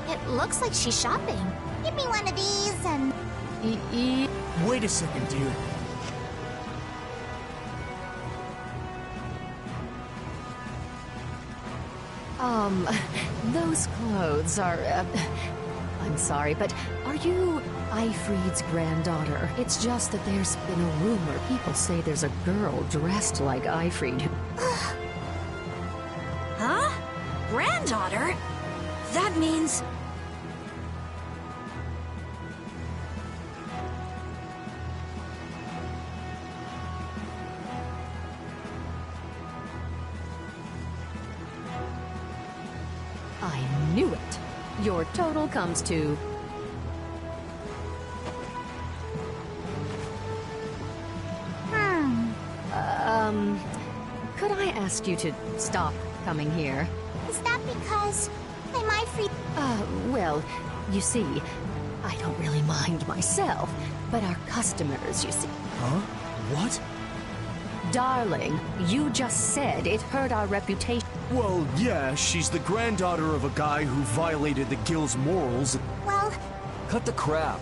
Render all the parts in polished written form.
It looks like she's shopping. Give me one of these and... Wait a second, dear. Those clothes are, I'm sorry, but are you Ifried's granddaughter? It's just that there's been a rumor. People say there's a girl dressed like Ifried. Huh? Granddaughter? That means... I knew it. Your total comes to... Could I ask you to stop coming here? Is that because I'm Ifried? Well, you see, I don't really mind myself, but our customers, you see. Huh? What? Darling, you just said it hurt our reputation. Well, yeah, she's the granddaughter of a guy who violated the guild's morals. Well... Cut the crap.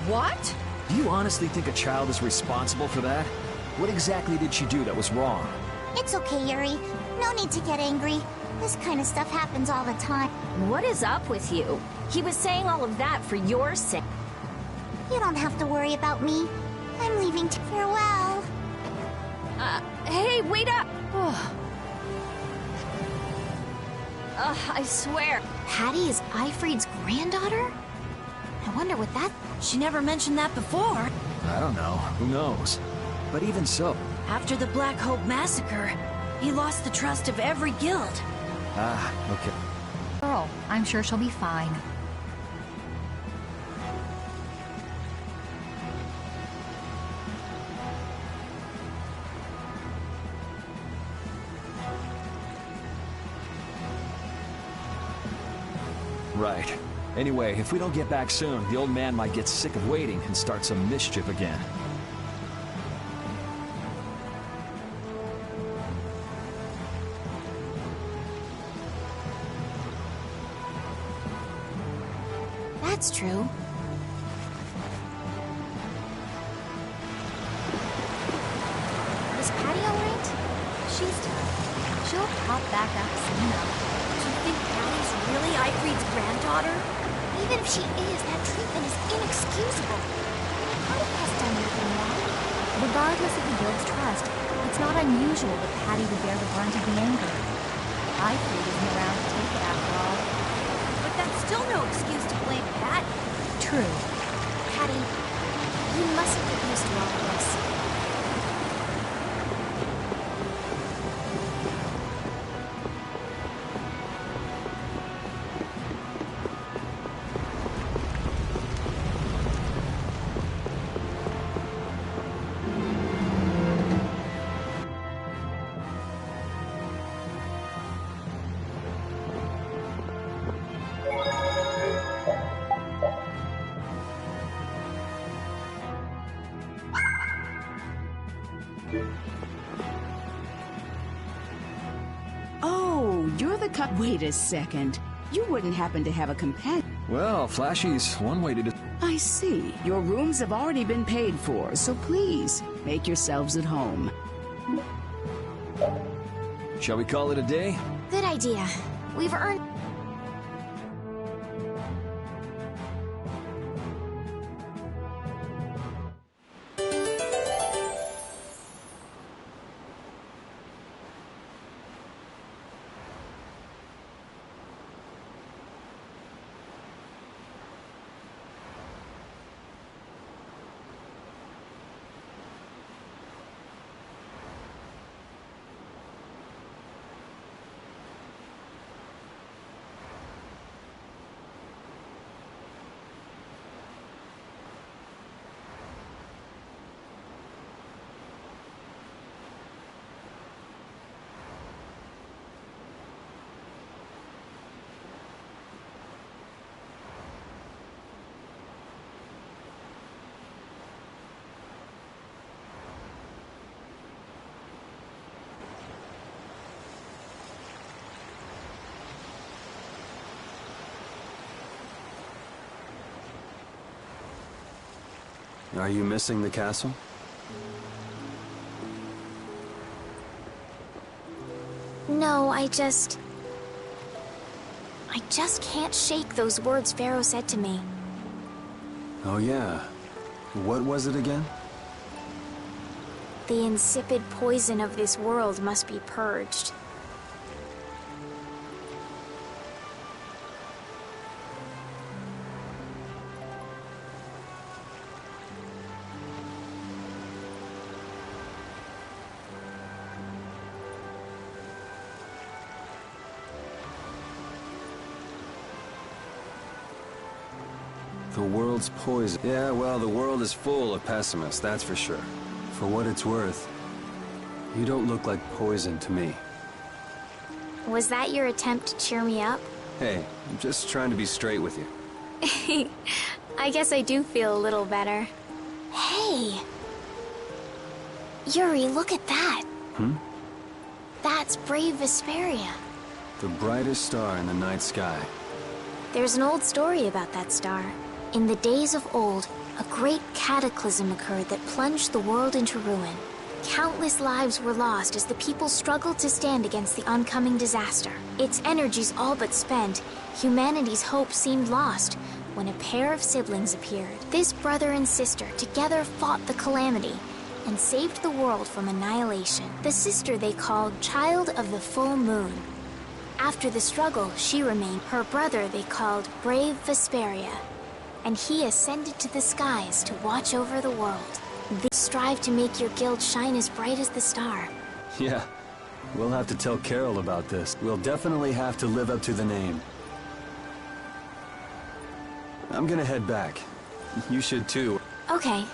What? Do you honestly think a child is responsible for that? What exactly did she do that was wrong? It's okay, Yuri. No need to get angry. This kind of stuff happens all the time. What is up with you? He was saying all of that for your sake. You don't have to worry about me. I'm leaving to farewell. Hey, wait up! I swear. Patty is Ifried's granddaughter? I wonder what that... She never mentioned that before. I don't know. Who knows? But even so... After the Black Hope massacre, he lost the trust of every guild. Ah, okay. Girl, I'm sure she'll be fine. Right. Anyway, if we don't get back soon, the old man might get sick of waiting and start some mischief again. That's true. Is Patty alright? She's done. She'll pop back up soon enough. Do you think Patty's really Ifried's granddaughter? Even if she is, that treatment is inexcusable. Patty has done nothing wrong. Regardless of the guild's trust, it's not unusual that Patty would bear the brunt of the anger. Ifried isn't around to take it after all. But that's still no excuse to blame Pat. True. Patty, you mustn't get used to all of this. Oh, you're the Wait a second. You wouldn't happen to have a companion. Well, Flashy's one way to... I see. Your rooms have already been paid for, so please, make yourselves at home. Shall we call it a day? Good idea. We've earned... Are you missing the castle? No, I just can't shake those words Pharaoh said to me. Oh yeah. What was it again? The insipid poison of this world must be purged. The world's poison. Yeah, well, the world is full of pessimists, that's for sure. For what it's worth, you don't look like poison to me. Was that your attempt to cheer me up? Hey, I'm just trying to be straight with you. I guess I do feel a little better. Hey! Yuri, look at that! That's brave Vesperia. The brightest star in the night sky. There's an old story about that star. In the days of old, a great cataclysm occurred that plunged the world into ruin. Countless lives were lost as the people struggled to stand against the oncoming disaster. Its energies all but spent, humanity's hope seemed lost when a pair of siblings appeared. This brother and sister together fought the calamity and saved the world from annihilation. The sister they called Child of the Full Moon. After the struggle, she remained. Her brother they called Brave Vesperia, and he ascended to the skies to watch over the world. They strive to make your guild shine as bright as the star. Yeah, we'll have to tell Carol about this. We'll definitely have to live up to the name. I'm gonna head back. You should too. Okay.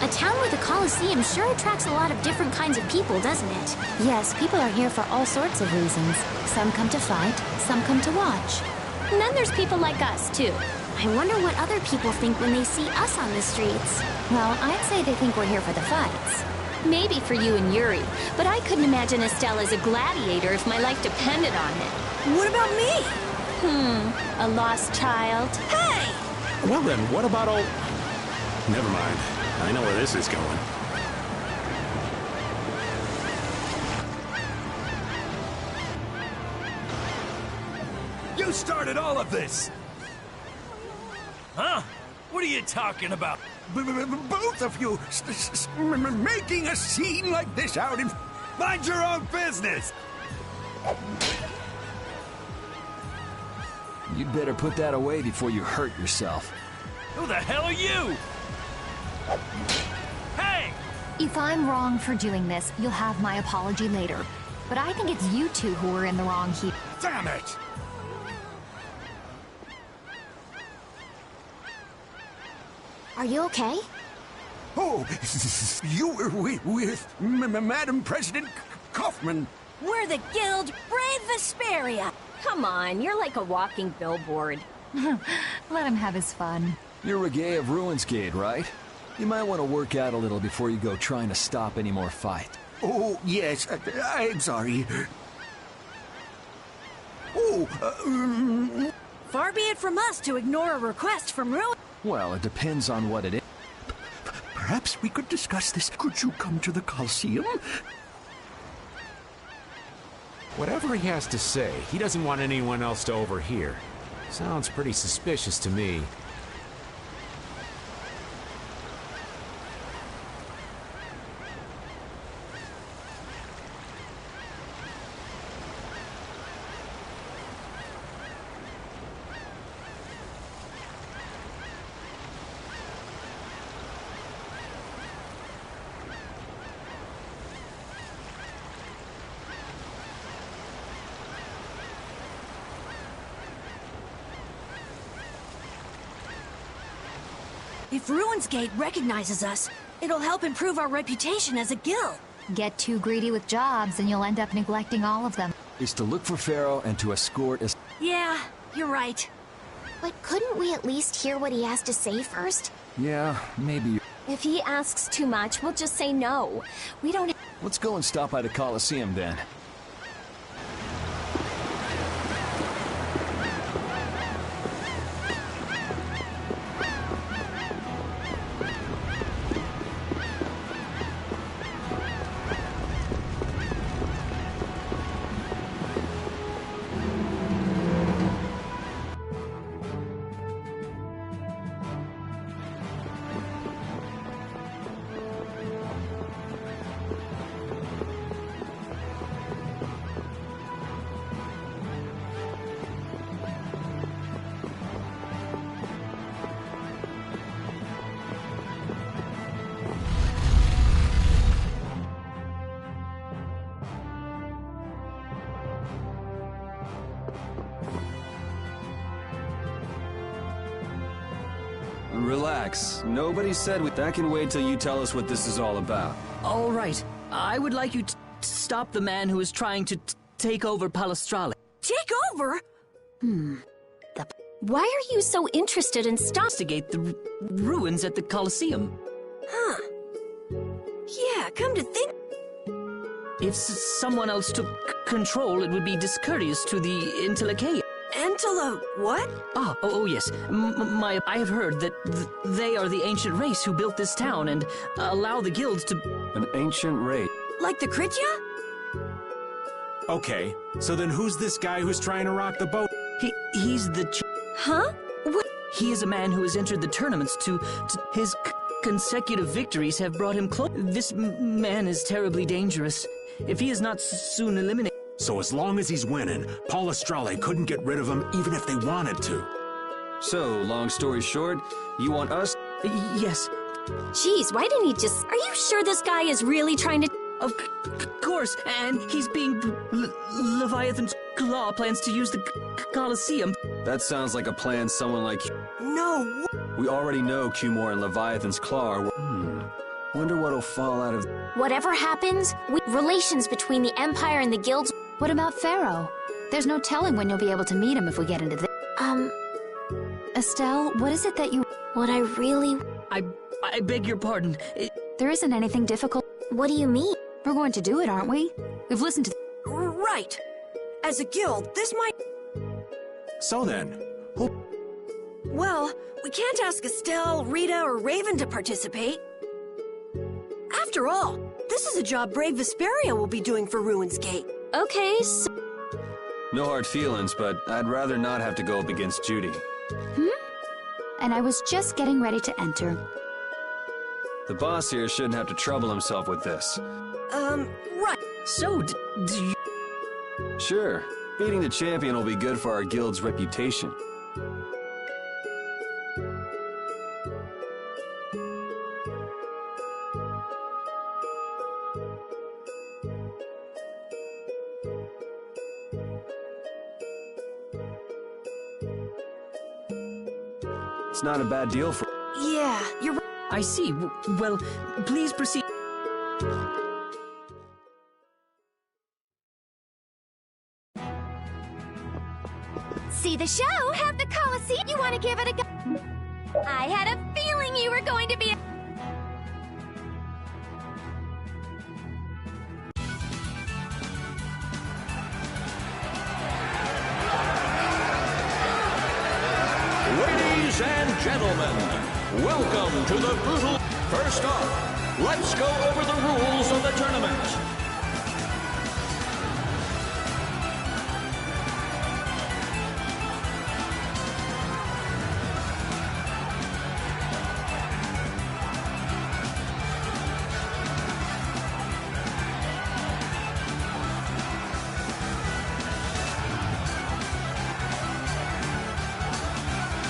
A town with a coliseum sure attracts a lot of different kinds of people, doesn't it? Yes, people are here for all sorts of reasons. Some come to fight, some come to watch. And then there's people like us, too. I wonder what other people think when they see us on the streets. Well, I'd say they think we're here for the fights. Maybe for you and Yuri, but I couldn't imagine Estelle as a gladiator if my life depended on it. What about me? A lost child. Hey! Well then, what about all... Never mind. I know where this is going. You started all of this! Huh? What are you talking about? Both of you making a scene like this out in... Mind your own business! You'd better put that away before you hurt yourself. Who the hell are you? Hey! If I'm wrong for doing this, you'll have my apology later. But I think it's you two who are in the wrong here. Damn it! Are you okay? Oh, you were with Madam President Kaufman. We're the guild Brave Vesperia. Come on, you're like a walking billboard. Let him have his fun. You're Reggae of Ruinsgate, right? You might want to work out a little before you go trying to stop any more fight. Oh, yes, I'm sorry. Oh, Far be it from us to ignore a request from Ruin. Well, it depends on what it is. perhaps we could discuss this. Could you come to the Coliseum? Whatever he has to say, he doesn't want anyone else to overhear. Sounds pretty suspicious to me. If Ruinsgate recognizes us, it'll help improve our reputation as a guild. Get too greedy with jobs and you'll end up neglecting all of them. Is to look for Pharaoh and to escort us. Yeah, you're right. But couldn't we at least hear what he has to say first? Yeah, maybe. If he asks too much, we'll just say no. We don't. Let's go and stop by the Coliseum then. Relax. Nobody said that can wait till you tell us what this is all about. All right. I would like you to stop the man who is trying to take over Palestrale. Take over? Why are you so interested in Investigate the ruins at the Coliseum. Huh. Yeah, come to think. If someone else took control, it would be discourteous to the Intellicae. Entela what? Oh yes. I have heard that they are the ancient race who built this town and allow the guilds to... An ancient race. Like the Kritya? Okay, so then who's this guy who's trying to rock the boat? He's the... Huh? What? He is a man who has entered the tournaments to his consecutive victories have brought him close. This man is terribly dangerous. If he is not soon eliminated... So as long as he's winning, Palestrale couldn't get rid of him even if they wanted to. So, long story short, you want us... Yes. Jeez, why didn't he just... Are you sure this guy is really trying to... Of course, and he's being... Leviathan's Claw plans to use the Coliseum. That sounds like a plan someone like... No. We already know Cumore and Leviathan's Claw are... Wonder what'll fall out of... Whatever happens, relations between the Empire and the guilds... What about Pharaoh? There's no telling when you'll be able to meet him if we get into this. Estelle, what is it that you... What I really... I beg your pardon. There isn't anything difficult. What do you mean? We're going to do it, aren't we? We've listened to... Right. As a guild, this might... So then, who... Well, we can't ask Estelle, Rita, or Raven to participate. After all, this is a job Brave Vesperia will be doing for Ruinsgate. Okay, so... No hard feelings, but I'd rather not have to go up against Judy. And I was just getting ready to enter. The boss here shouldn't have to trouble himself with this. Right. So, do you... Sure, beating the champion will be good for our guild's reputation. It's not a bad deal for... Yeah, you're right. I see. Well, please proceed. See the show? Have the Coliseum? You want to give it a go? I had a feeling you were going to be... Ladies and gentlemen, welcome to the brutal... First off, let's go over the rules of the tournament.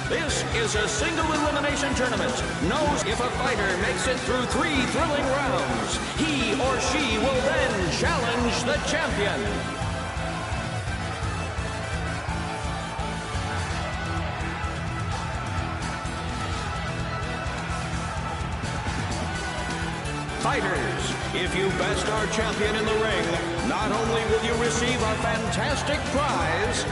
This is a single elimination tournament. Knows if a fighter makes it through 3 thrilling rounds, he or she will then challenge the champion. Fighters, if you best our champion in the ring, not only will you receive a fantastic prize,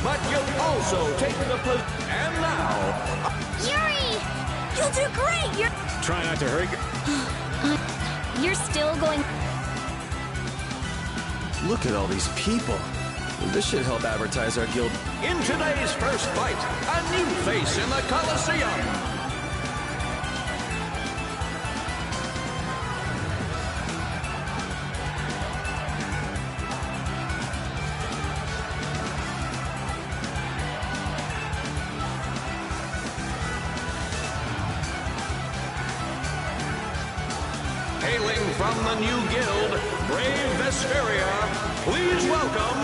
but you'll also take the and now... Yuri! You'll do great! Try not to hurry. You're still going... Look at all these people. This should help advertise our guild. In today's first fight, a new face in the Coliseum. Hailing from the new guild, Brave Vesperia, please welcome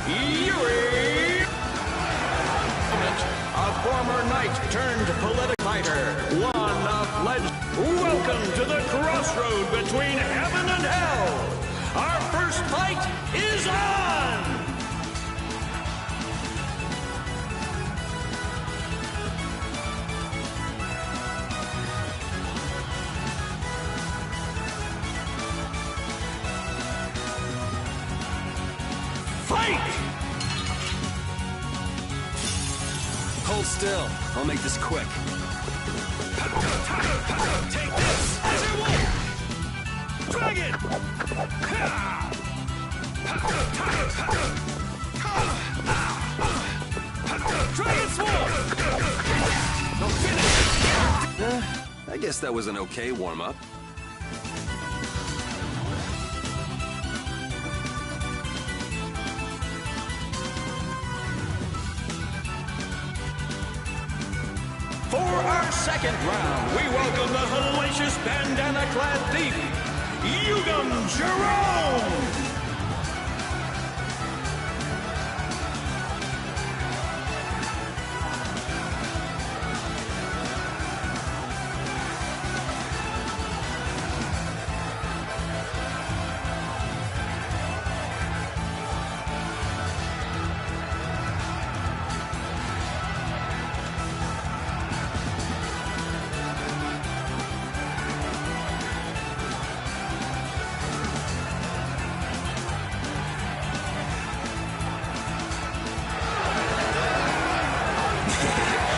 Yuri! A former knight turned political fighter, one of legend. Welcome to the crossroad between heaven and hell. Our first fight is on! Fight! Hold still. I'll make this quick. Take this as your wolf! Dragon! Dragon Sword! No finish! I guess that was an okay warm-up. For our second round, we welcome the hellacious bandana-clad thief, Yugam Jerome!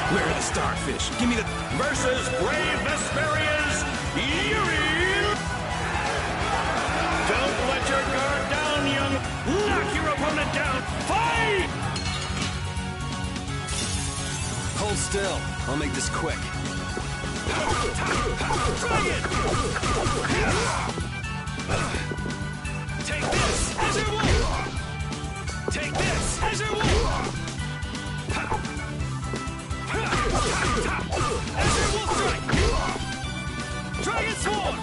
Where are the starfish? Give me the... Versus Brave Vesperia's Yuri! Don't let your guard down, young... Knock your opponent down! Fight! Hold still. I'll make this quick. Dragon! Take this as your wolf! Take this as your wolf! As your wolf strike! Dragon Sword!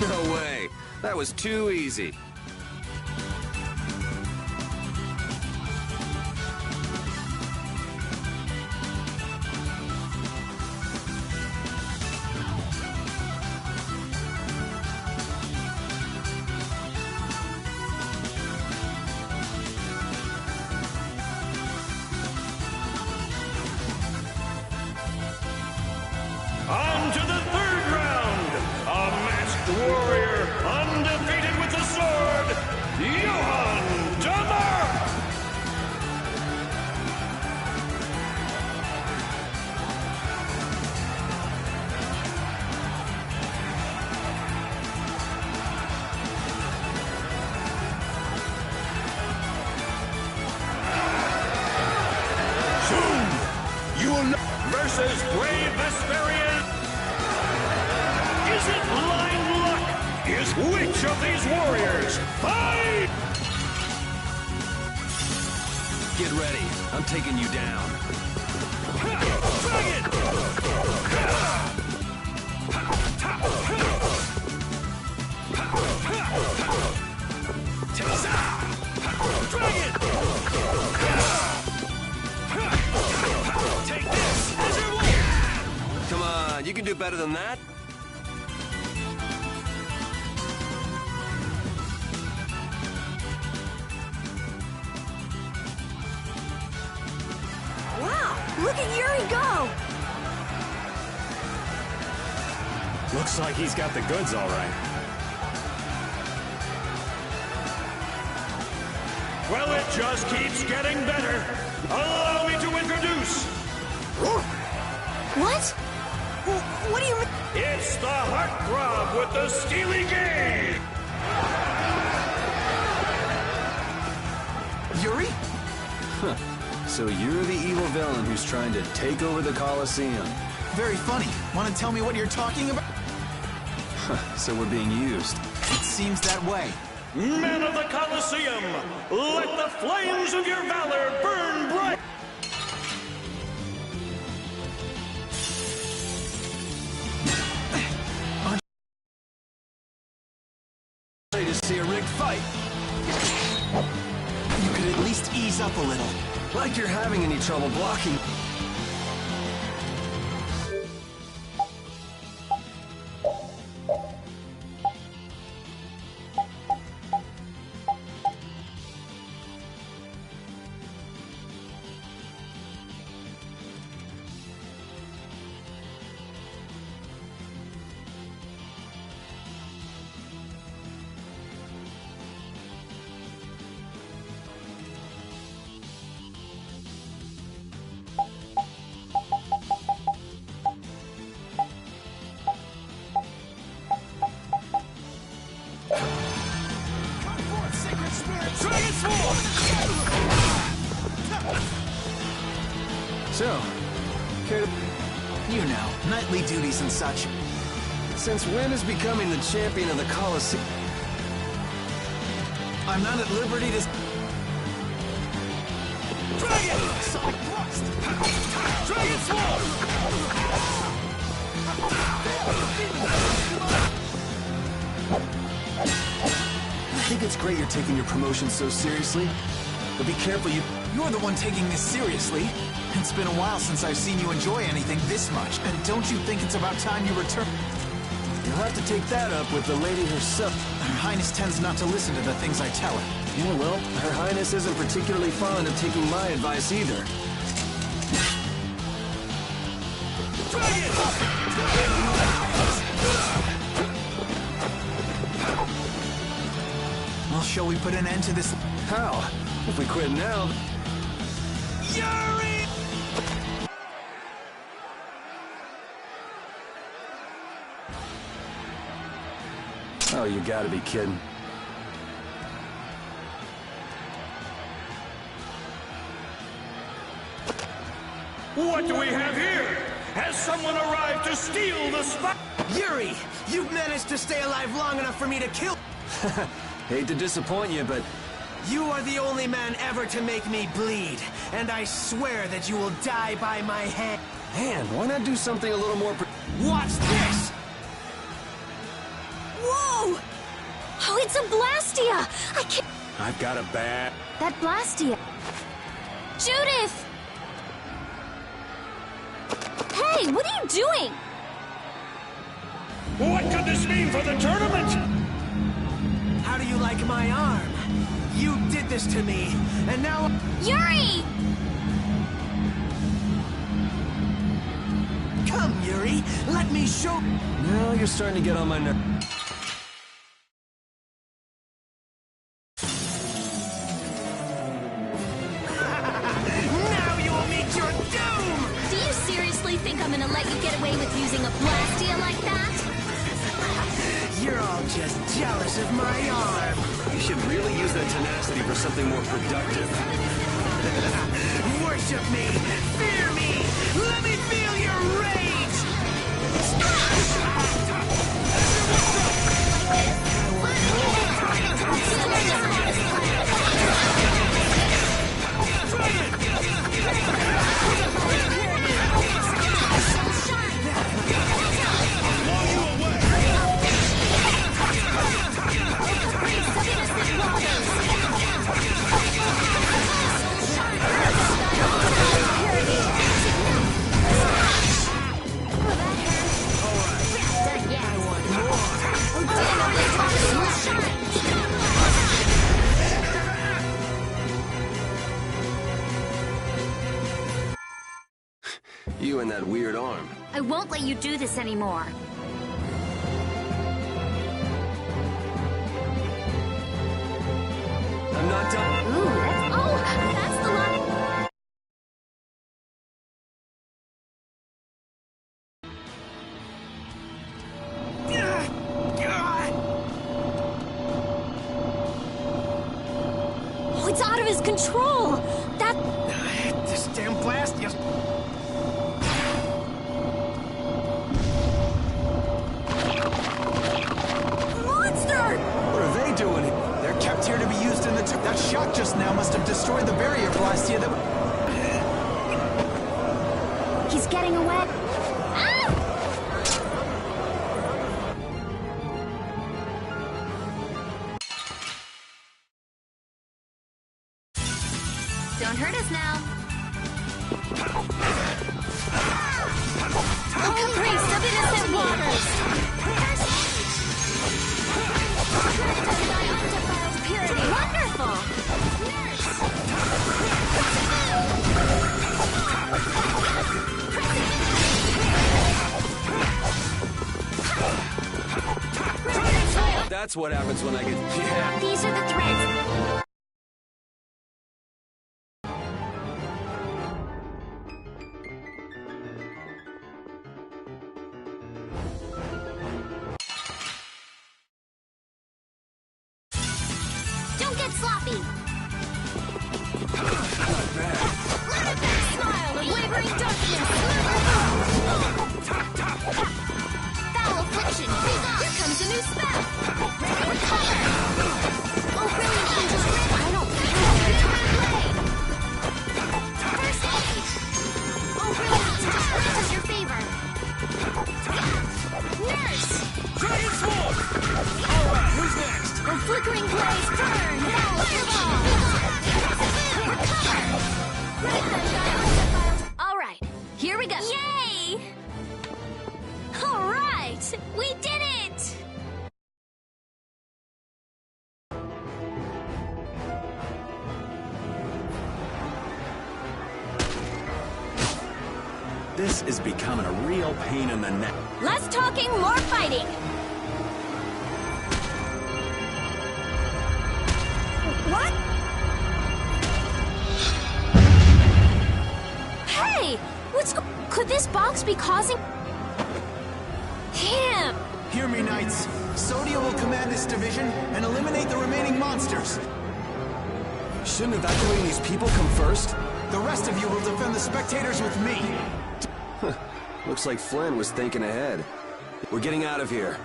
No way. That was too easy. On to the third round. A masked warrior, undefeated with the sword, Johann Dummer. Soon, you will know. Versus brave Vesperia. Is it blind luck? Is which of these warriors? Fight! Get ready. I'm taking you down. Dragon! Dragon! Take this! Come on, you can do better than that. Wow, look at Yuri go! Looks like he's got the goods all right. Well, it just keeps getting better. Allow me to introduce. What? What do you mean? It's the heartthrob with the steely gaze. Yuri? So you're the evil villain who's trying to take over the Colosseum. Very funny. Want to tell me what you're talking about? So we're being used. It seems that way. Men of the Colosseum, let the flames of your valor burn bright. Ready to see a rigged fight. You could at least ease up a little. Like you're having any trouble blocking. So, care to... You know, nightly duties and such. Since when is becoming the champion of the Colosseum? I'm not at liberty to... Dragon! Sonic Thrust! Dragon Swarm! I think it's great you're taking your promotion so seriously. But be careful, You're the one taking this seriously. It's been a while since I've seen you enjoy anything this much, and don't you think it's about time you return? You'll have to take that up with the lady herself. Her Highness tends not to listen to the things I tell her. Yeah, well, Her Highness isn't particularly fond of taking my advice either. Well, shall we put an end to this? How? If we quit now... Yuri! Oh, you gotta be kidding. What do we have here? Has someone arrived to steal the spot? Yuri, you've managed to stay alive long enough for me to kill... Hate to disappoint you, but... You are the only man ever to make me bleed, and I swear that you will die by my hand. Man, why not do something a little more... Watch this! It's a Blastia! I can't... I've got a bad... That Blastia. Judith! Hey, what are you doing? What could this mean for the tournament? How do you like my arm? You did this to me, and now... Yuri! Come, Yuri, let me show... Now you're starting to get on my nerves. Now you'll meet your doom! Do you seriously think I'm gonna let you get away with using a Blastia like that? You're all just jealous of my arm. You should really use that tenacity for something more productive. Worship me! Fear me! Let me feel your rage! You and that weird arm. I won't let you do this anymore. I'm not done. Ooh, that's the line. Oh, it's out of his control! That... This damn Blastia... Monster! What are they doing here? They're kept here to be used in the... That shot just now must have destroyed the barrier Blastia that... He's getting away. Don't hurt us now. Oh, Caprice of innocent waters! Undefiled purity! Wonderful! That's what happens when I get... Yeah. These are the threads. Don't get sloppy. Not bad. Smile of wavering darkness! Foul affliction. Here comes a new spell! Ready? Cover. Oh, brilliant angel grip. I don't First aid. Oh, brilliant angel grant us your favor. Nurse. Dragon Sword! Alright, who's next? Oh, flickering blaze. Burn. Recover. All right, here we go. Yay! All right, we did it! This is becoming a real pain in the neck. Less talking, more fighting. What? Hey, could this box be causing him? Hear me, Knights. Sodia will command this division and eliminate the remaining monsters. Shouldn't evacuating these people come first? The rest of you will defend the spectators with me. Looks like Flynn was thinking ahead. We're getting out of here.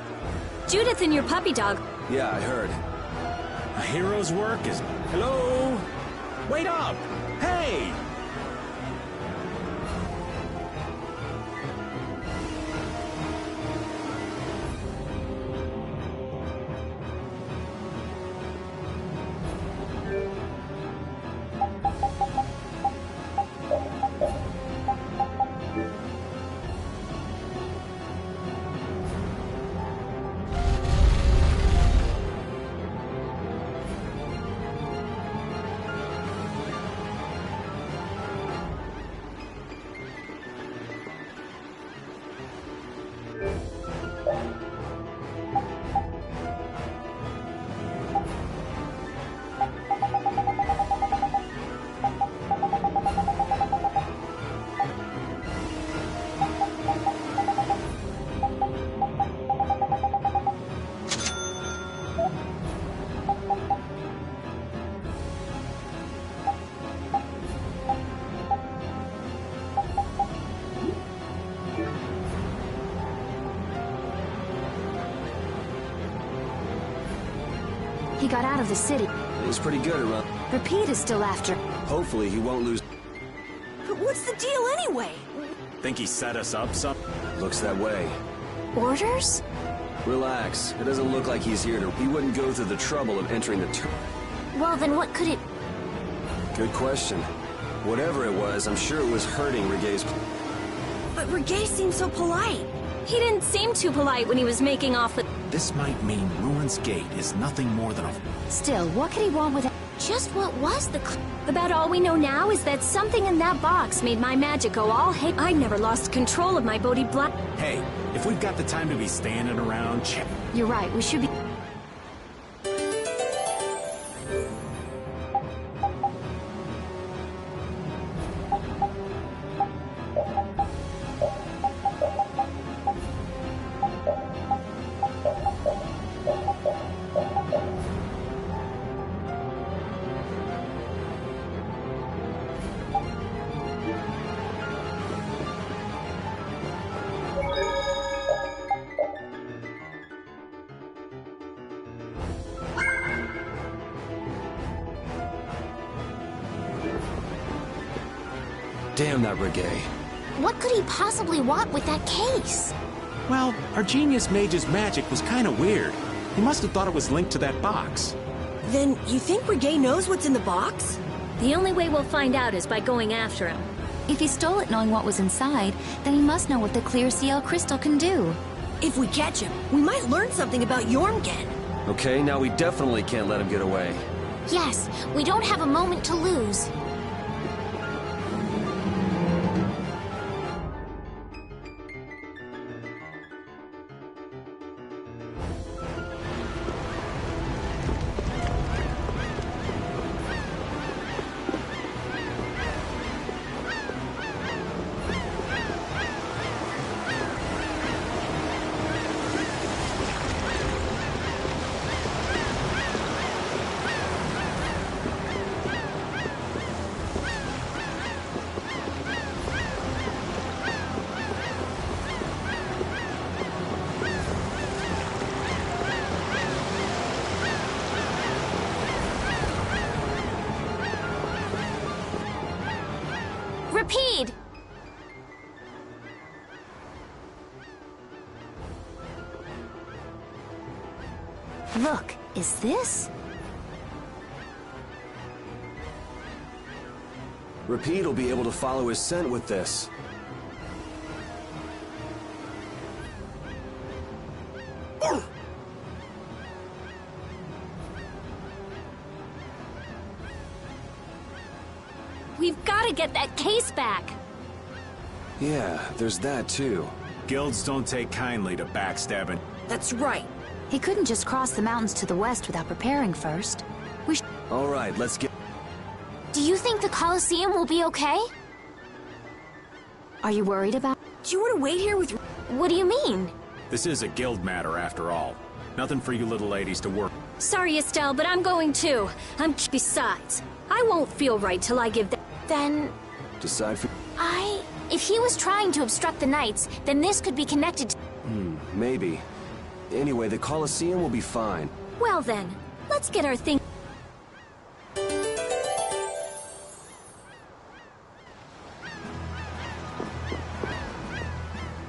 Judith and your puppy dog. Yeah, I heard. A hero's work is... Hello? Wait up! Hey! He got out of the city. He's pretty good at run. Rapide is still after. Hopefully he won't lose. But what's the deal anyway? Think he set us up some? Looks that way. Orders? Relax. It doesn't look like he's here to... He wouldn't go through the trouble of entering the... Well, then what could it... Good question. Whatever it was, I'm sure it was hurting Regae's... But Reggae seemed so polite. He didn't seem too polite when he was making off with... This might mean Ruin's Gate is nothing more than a... Still, what could he want with it? Just what was the... About all we know now is that something in that box made my magic go all hay. I never lost control of my Bodhi Black. Hey, if we've got the time to be standing around, check. You're right, we should be... Damn that Regae. What could he possibly want with that case? Well, our genius mage's magic was kind of weird. He must have thought it was linked to that box. Then you think Reggae knows what's in the box? The only way we'll find out is by going after him. If he stole it knowing what was inside, then he must know what the clear CL crystal can do. If we catch him, we might learn something about Jormungand. Okay, now we definitely can't let him get away. Yes, we don't have a moment to lose. Rapide! Look, is this? Rapide will be able to follow his scent with this. We've got to get that case back. Yeah, there's that too. Guilds don't take kindly to backstabbing. That's right. He couldn't just cross the mountains to the west without preparing first. All right, let's get... Do you think the Colosseum will be okay? Are you worried about... Do you want to wait here with... What do you mean? This is a guild matter after all. Nothing for you little ladies to work. Sorry, Estelle, but I'm going too. Besides, I won't feel right till I give that... Then... Decide for... If he was trying to obstruct the Knights, then this could be connected to... Maybe. Anyway, the Colosseum will be fine. Well then, let's get our thing...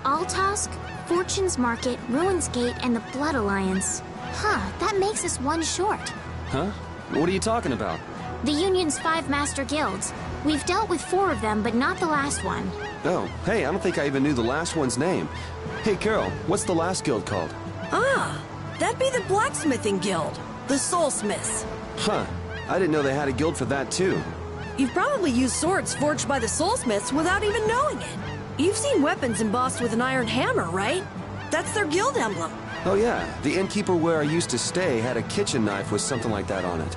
Altosk, Fortune's Market, Ruin's Gate, and the Blood Alliance. Huh, that makes us one short. Huh? What are you talking about? The Union's 5 master guilds. We've dealt with 4 of them, but not the last one. Oh, hey, I don't think I even knew the last one's name. Hey, Carol, what's the last guild called? Ah, that'd be the Blacksmithing Guild. The Soulsmiths. Huh, I didn't know they had a guild for that too. You've probably used swords forged by the Soulsmiths without even knowing it. You've seen weapons embossed with an iron hammer, right? That's their guild emblem. Oh yeah, the innkeeper where I used to stay had a kitchen knife with something like that on it.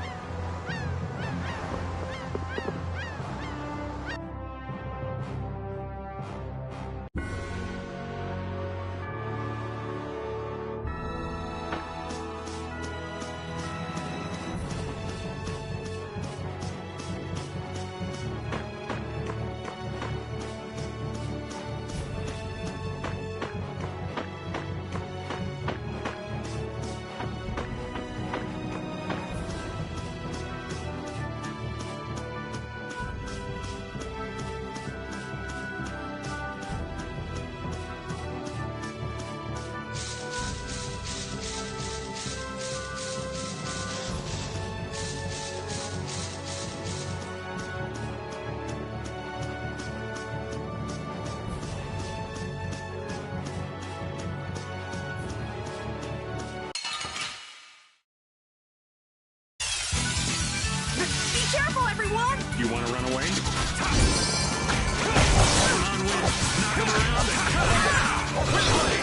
come around and cut it down! Quickly!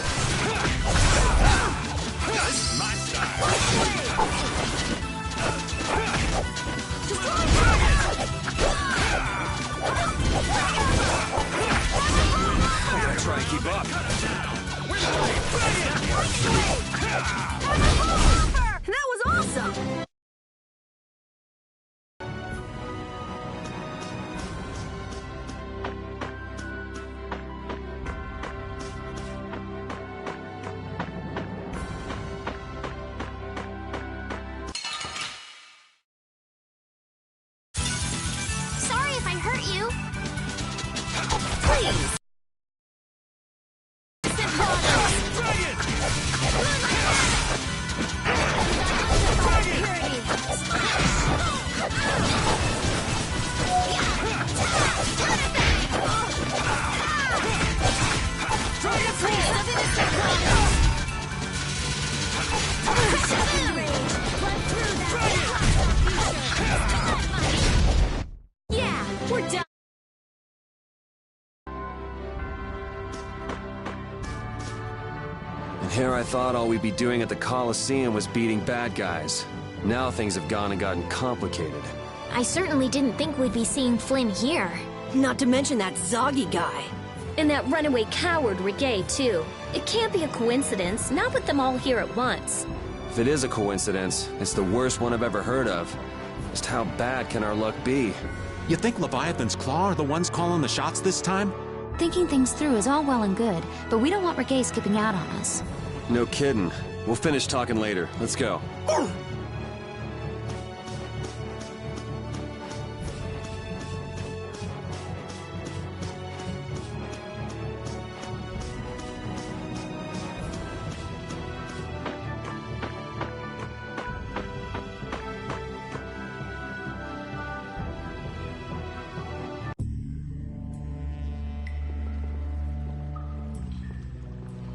This is my style! I gotta try and keep up. That was awesome! Sorry if I hurt you. Please. Yeah, we're done. And here I thought all we'd be doing at the Coliseum was beating bad guys. Now things have gone and gotten complicated. I certainly didn't think we'd be seeing Flynn here. Not to mention that Zoggy guy. And that runaway coward Reggae, too. It can't be a coincidence, not with them all here at once. If it is a coincidence, it's the worst one I've ever heard of. Just how bad can our luck be? You think Leviathan's Claw are the ones calling the shots this time? Thinking things through is all well and good, but we don't want Reggae skipping out on us. No kidding. We'll finish talking later. Let's go.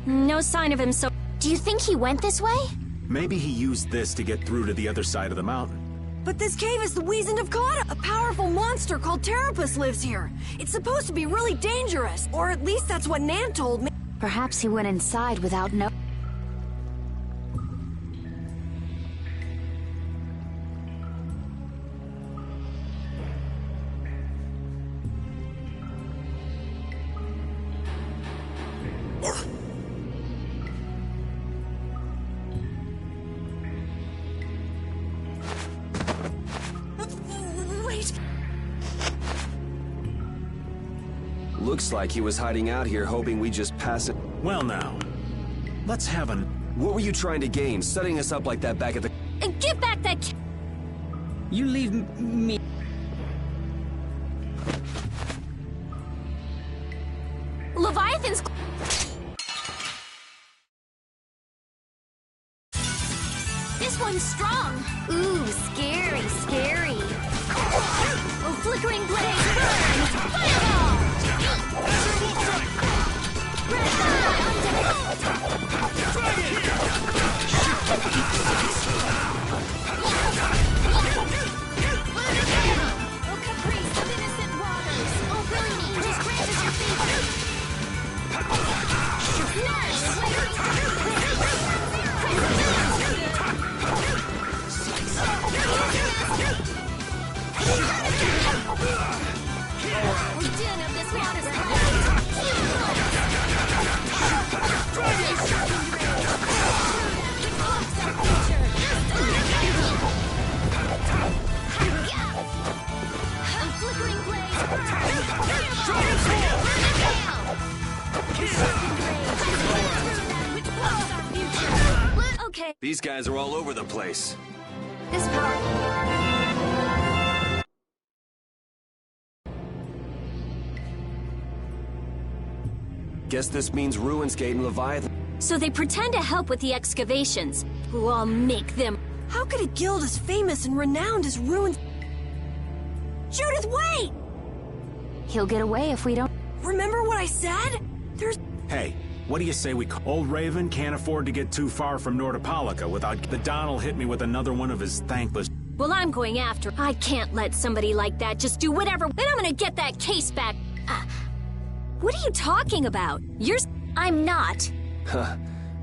No sign of him, so... Do you think he went this way? Maybe he used this to get through to the other side of the mountain. But this cave is the Wizened of Kata. A powerful monster called Terrapus lives here. It's supposed to be really dangerous, or at least that's what Nan told me. Perhaps he went inside without no... Wait. Looks like he was hiding out here hoping we just pass it. Well now, let's have an... What were you trying to gain, setting us up like that back at the... And give back that... You leave me... Leviathan's... This one's strong. Ooh, scary, scary. Oh, flickering blades, burn! Fireball! Oh, caprice of innocent waters. Oh, willing angels grant us your favor. We're done of this water flickering blaze, burn! Okay. These guys are all over the place. This power... Guess this means Ruinsgate and Leviathan. So they pretend to help with the excavations. Who I'll make them... How could a guild as famous and renowned as Ruins... Judith, wait! He'll get away if we don't... Remember what I said? There's... Hey, what do you say we... Old Raven can't afford to get too far from Nordopolica without... The Don will hit me with another one of his thankless... Well, I'm going after... I can't let somebody like that just do whatever... Then I'm gonna get that case back. What are you talking about? I'm not. Huh.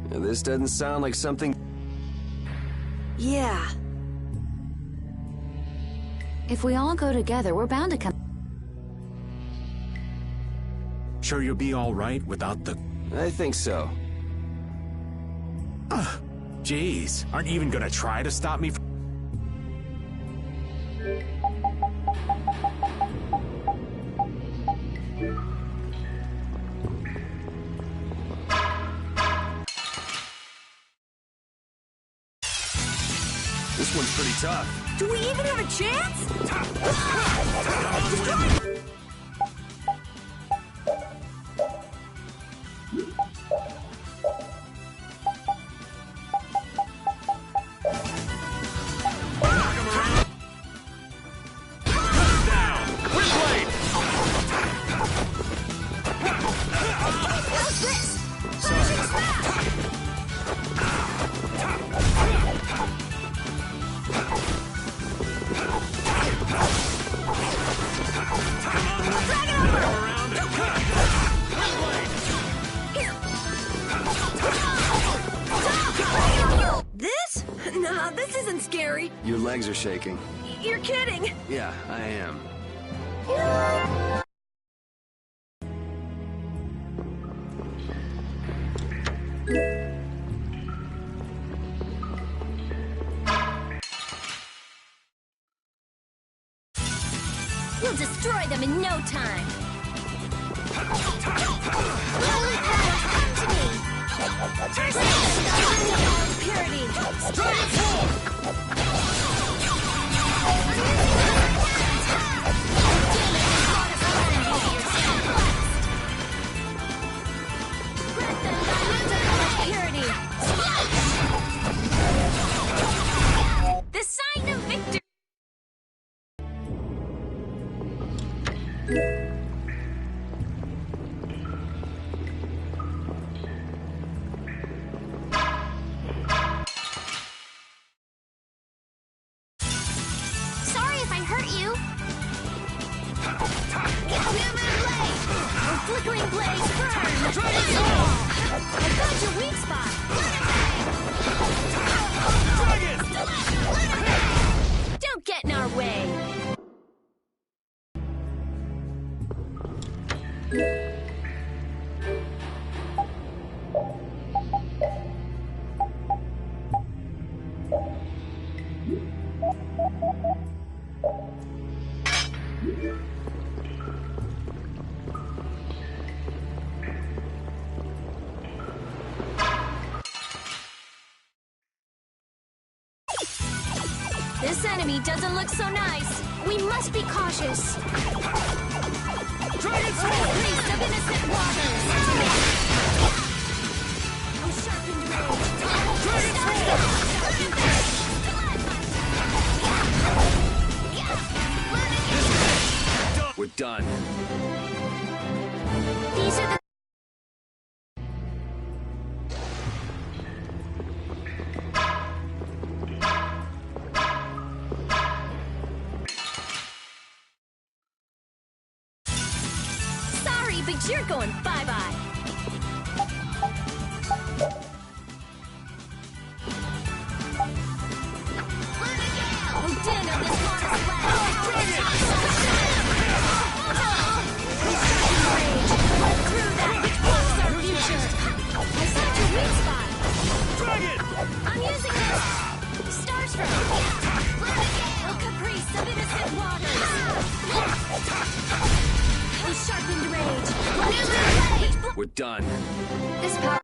This doesn't sound like something... Yeah. If we all go together, we're bound to come... Sure you'll be all right without the... I think so. Jeez, aren't you even gonna try to stop me from... This one's pretty tough. Do we even have a chance? Nah, this isn't scary. Your legs are shaking. You're kidding. Yeah, I am. We'll destroy them in no time. Purity. The sign of victory. Sorry if I hurt you. Flickering blaze burn! I got your weak spot! Don't get in our way! This enemy doesn't look so nice. We must be cautious. Dragon's Priest of innocent waters! Oh, sharpened rage! We're done. These are the... But you're going bye-bye. Oh, din of this water through that which blocks our future. I saw your weak spot. Dragon! I'm using this. Starstroke. Oh, caprice of innocent waters. Oh, sharpened rage. We're done. This power.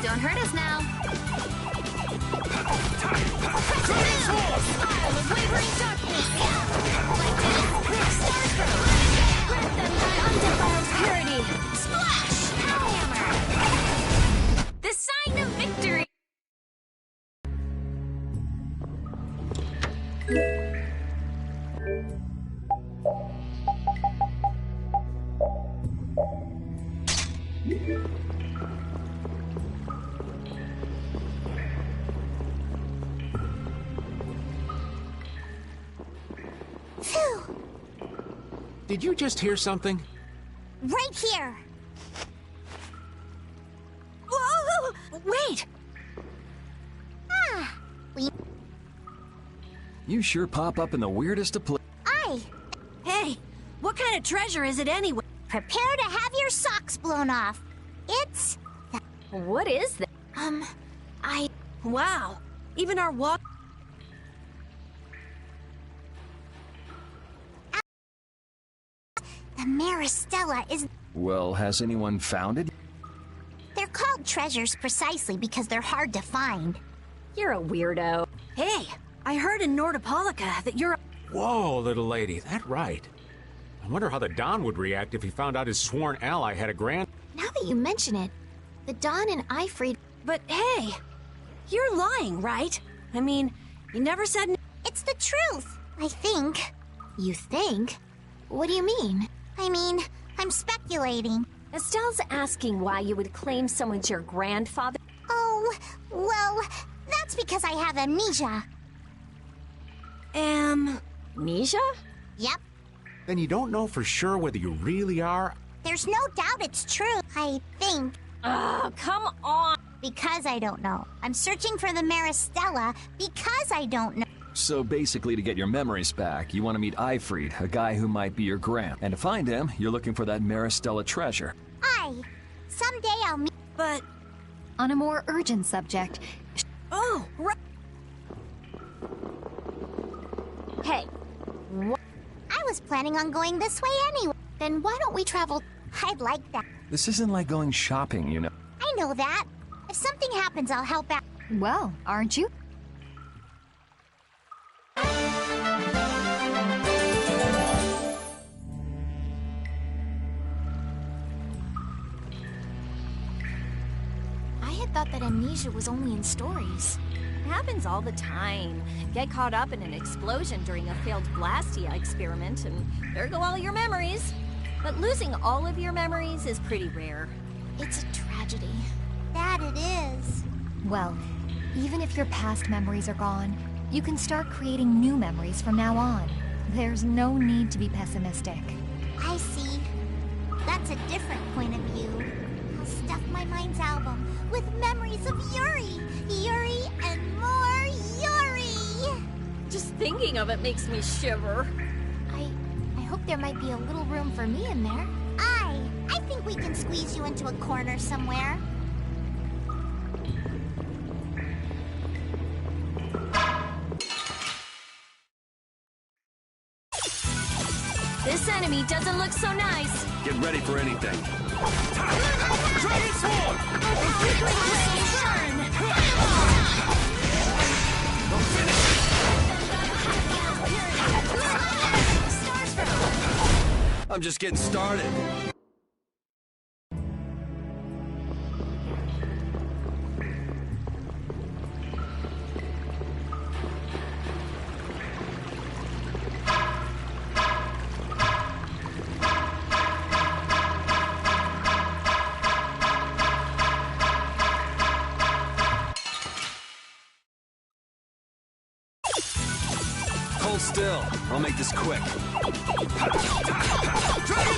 Don't hurt us now. Smile of wavering darkness. Like this, Starfrost. Grant them thy undefiled purity. Splash! Hellhammer! The sign of victory. Phew! Did you just hear something? Right here! Whoa! Wait! Ah! You sure pop up in the weirdest of places. Hey, what kind of treasure is it anyway? Prepare to have your socks blown off. It's... What is that? Wow, even our walk... The Maristella is... Well, has anyone found it? They're called treasures precisely because they're hard to find. You're a weirdo. Hey, I heard in Nordopolica that you're... Whoa, little lady, that right. I wonder how the Don would react if he found out his sworn ally had a grand... Now that you mention it, the Don and Ifrid... But hey, you're lying, right? I mean, you never said... It's the truth, I think. You think? What do you mean? I mean, I'm speculating. Estelle's asking why you would claim someone's your grandfather. Oh, well, that's because I have amnesia. Amnesia? Yep. Then you don't know for sure whether you really are... There's no doubt it's true, I think. Oh, come on! Because I don't know. I'm searching for the Maristella because I don't know. So basically, to get your memories back, you want to meet Ifrid, a guy who might be your grand. And to find him, you're looking for that Maristella treasure. Someday I'll meet... But... On a more urgent subject... Oh, right... Hey, what? I was planning on going this way anyway. Then why don't we travel... I'd like that. This isn't like going shopping, you know. I know that. If something happens, I'll help out. Well, aren't you? I had thought that amnesia was only in stories. It happens all the time. Get caught up in an explosion during a failed Blastia experiment, and there go all your memories. But losing all of your memories is pretty rare. It's a tragedy. That it is. Well, even if your past memories are gone, you can start creating new memories from now on. There's no need to be pessimistic. I see. That's a different point of view. I'll stuff my mind's album with memories of Yuri. Yuri and more Yuri! Just thinking of it makes me shiver. I hope there might be a little room for me in there. I think we can squeeze you into a corner somewhere. This enemy doesn't look so nice. Get ready for anything. Dragon Sword! I'm just getting started. Hold still. I'll make this quick. Dragon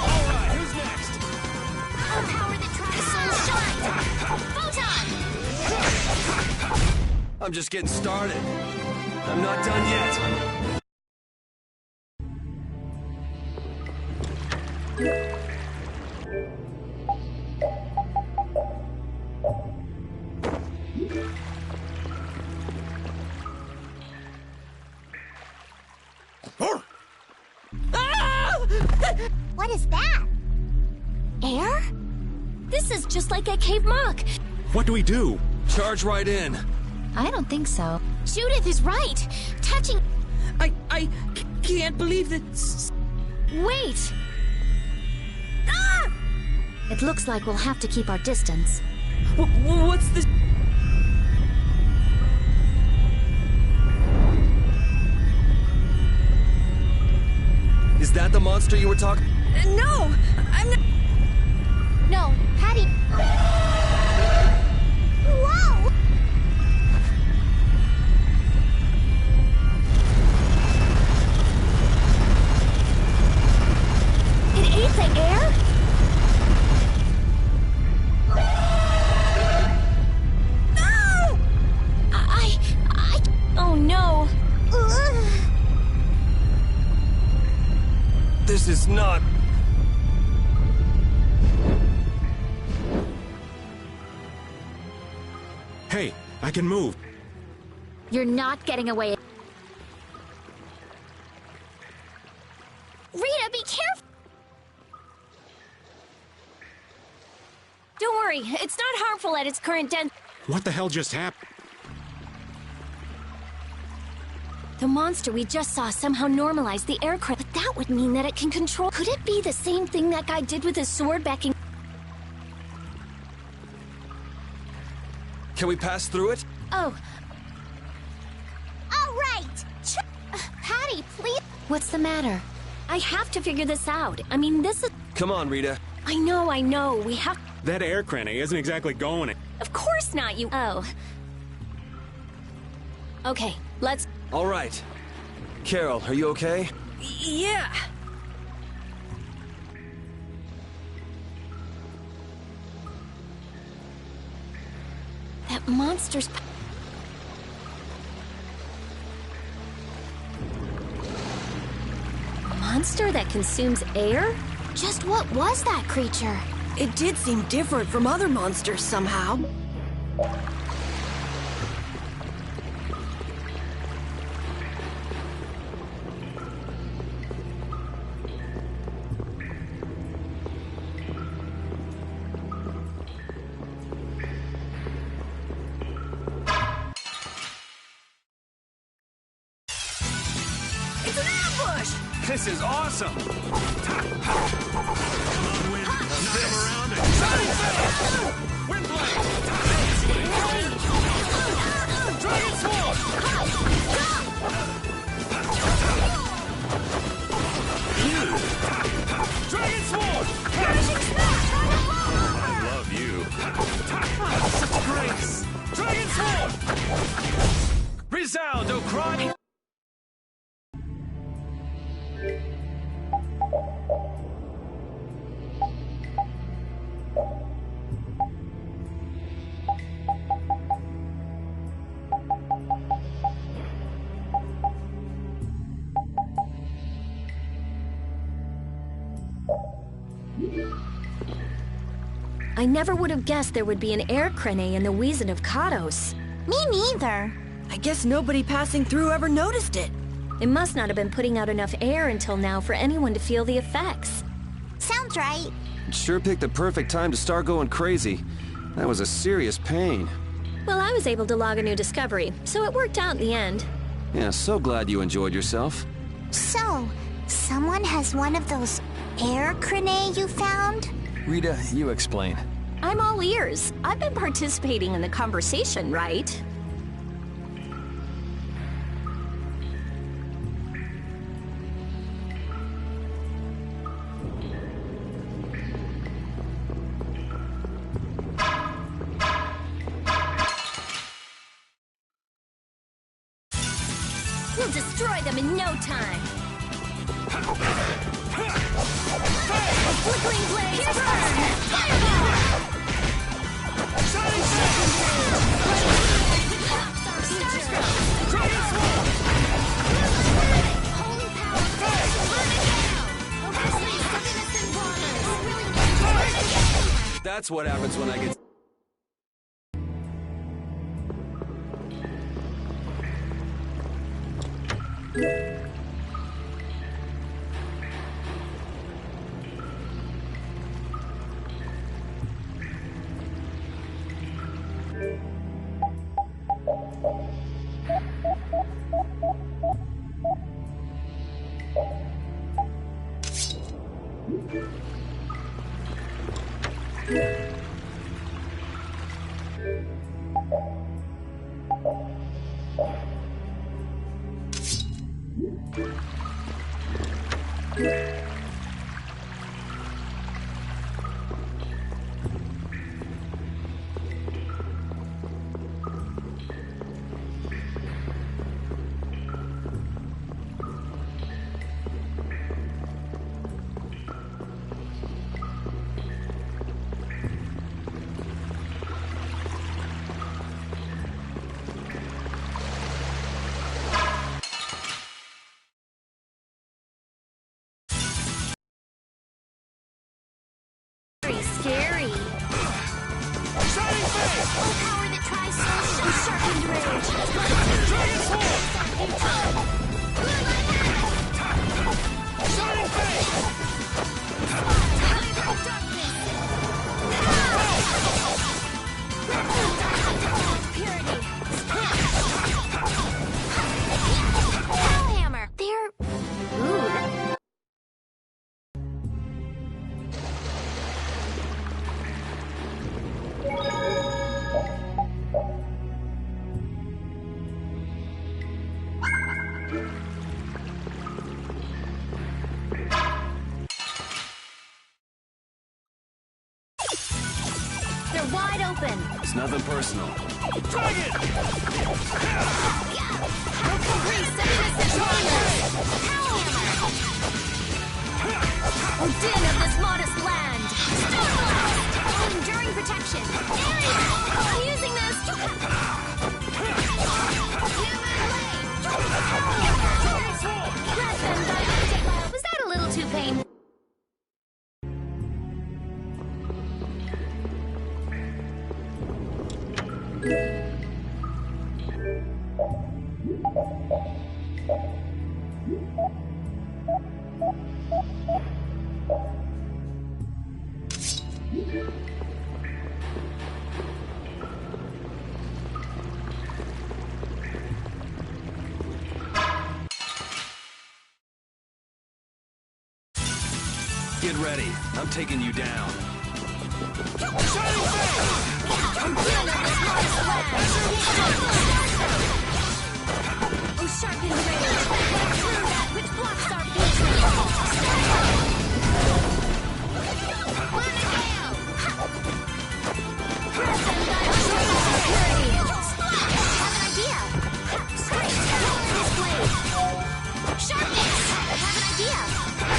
Alright, who's next? I'll power the Tri-Soul Shine! Photon! I'm just getting started. I'm not done yet. What is that? Air? This is just like at Cave Mock. What do we do? Charge right in. I don't think so. Judith is right. Touching... I can't believe that... Wait! Ah! It looks like we'll have to keep our distance. What's this? Is that the monster you were talking? No, I'm not. No, Patty. Whoa! It ate the air? No! Oh no. This is not... Hey, I can move. You're not getting away. Rita, be careful! Don't worry, it's not harmful at its current density. What the hell just happened? The monster we just saw somehow normalized the aircraft, but that would mean that it can control... Could it be the same thing that guy did with his sword back in... Can we pass through it? Oh. All right! Patty, please! What's the matter? I have to figure this out. I mean, this is... Come on, Rita. I know. We have... That air cranny isn't exactly going it. Of course not, you... Oh. Okay, let's... All right. Carol, are you okay? Yeah. That monster's... Monster that consumes air? Just what was that creature? It did seem different from other monsters somehow. It's an ambush! This is awesome! Come on, Wind. Knock him around and... Wind blade! Dragon sword! Dragon sword! I love you. Such grace! Dragon sword! Resound, O cry! I never would have guessed there would be an air crane in the Wheezin of Kados. Me neither. I guess nobody passing through ever noticed it. It must not have been putting out enough air until now for anyone to feel the effects. Sounds right. Sure picked the perfect time to start going crazy. That was a serious pain. Well, I was able to log a new discovery, so it worked out in the end. Yeah, so glad you enjoyed yourself. So, someone has one of those air crane you found? Rita, you explain. I'm all ears. I've been participating in the conversation, right? We'll destroy them in no time. A flickering blaze burn! Fireball! Shining Holy power! Burn it down! Some innocent waters! That's what happens when I get... Scary. Full power that tries to sharpened rage. Dragon Sword! Shining Face! Purity. Hellhammer. They're... Ooh, they're wide open. It's nothing personal. Dragon! Odin of this modest land. Stormblast! Enduring protection. I'm using this. Was that a little too painful? Get ready. I'm taking you down. Oh, sharpened rage! Through that which blocks our future! Learn a gale! Press them by purity! Have an idea! Straight! Lower this blade! Sharpness! Have an idea!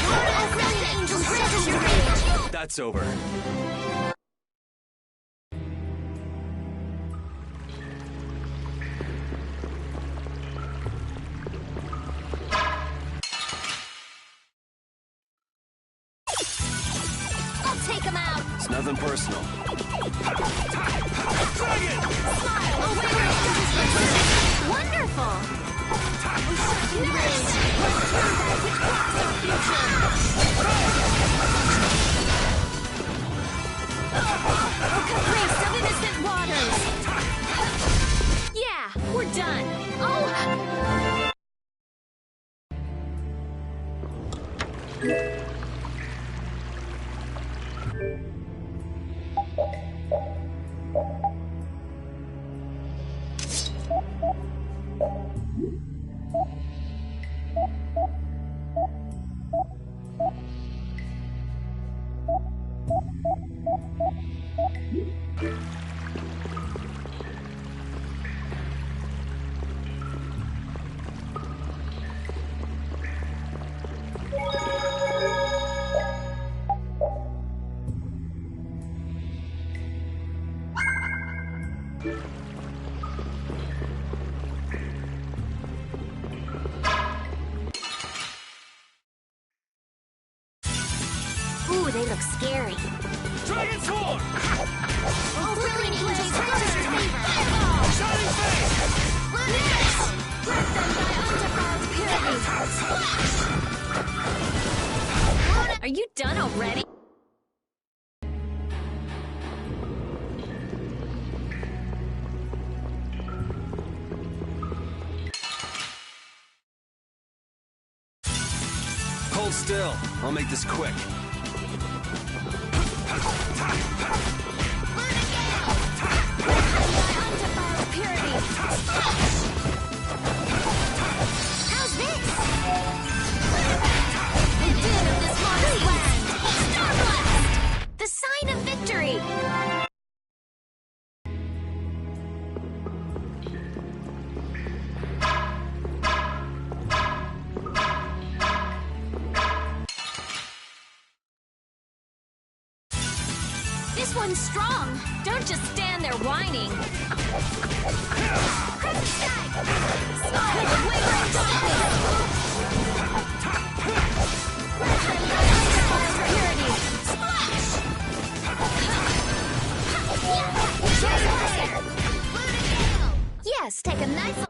Lord of Brilliant Angels, prison your rage! That's over. Take him out! It's nothing personal. Dragon! Smile! Wonderful! Rage! Which blocks our future! Oh, caprice of innocent waters! Yeah, we're done! Oh! Ooh, they look scary. Dragon Sword! Oh, Brilliant Angels, practice your favor! Shining Face! Yes! Let them by undefiled purity! Are you done already? Hold still. I'll make this quick. Learn a gale! victory! This one's strong. Don't just stand there whining. Crimson Strike! Smile of wavering darkness! Purity! Splash! Yes, take a nice...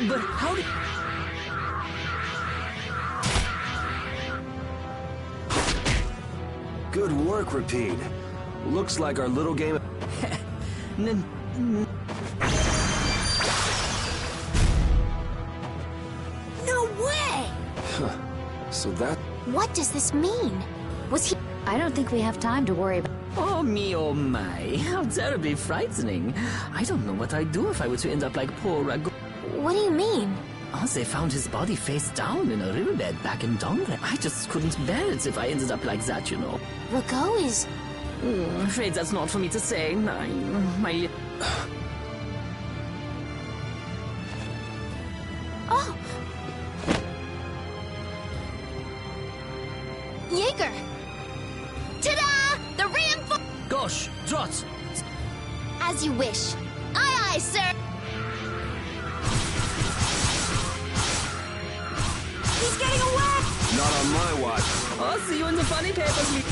But how did... Good work, Repeat. Looks like our little game... No way! So that... What does this mean? Was he... I don't think we have time to worry about... Oh me, oh my. How terribly frightening. I don't know what I'd do if I were to end up like poor Rago. What do you mean? Oh, they found his body face down in a riverbed back in Dongre. I just couldn't bear it if I ended up like that, you know. Rago is... I'm afraid that's not for me to say. My... Oh! Jaeger! Ta-da! The reinforcement... Gosh, Drot! As you wish. Aye, aye, sir! He's getting away! Not on my watch. I'll see you in the funny papers.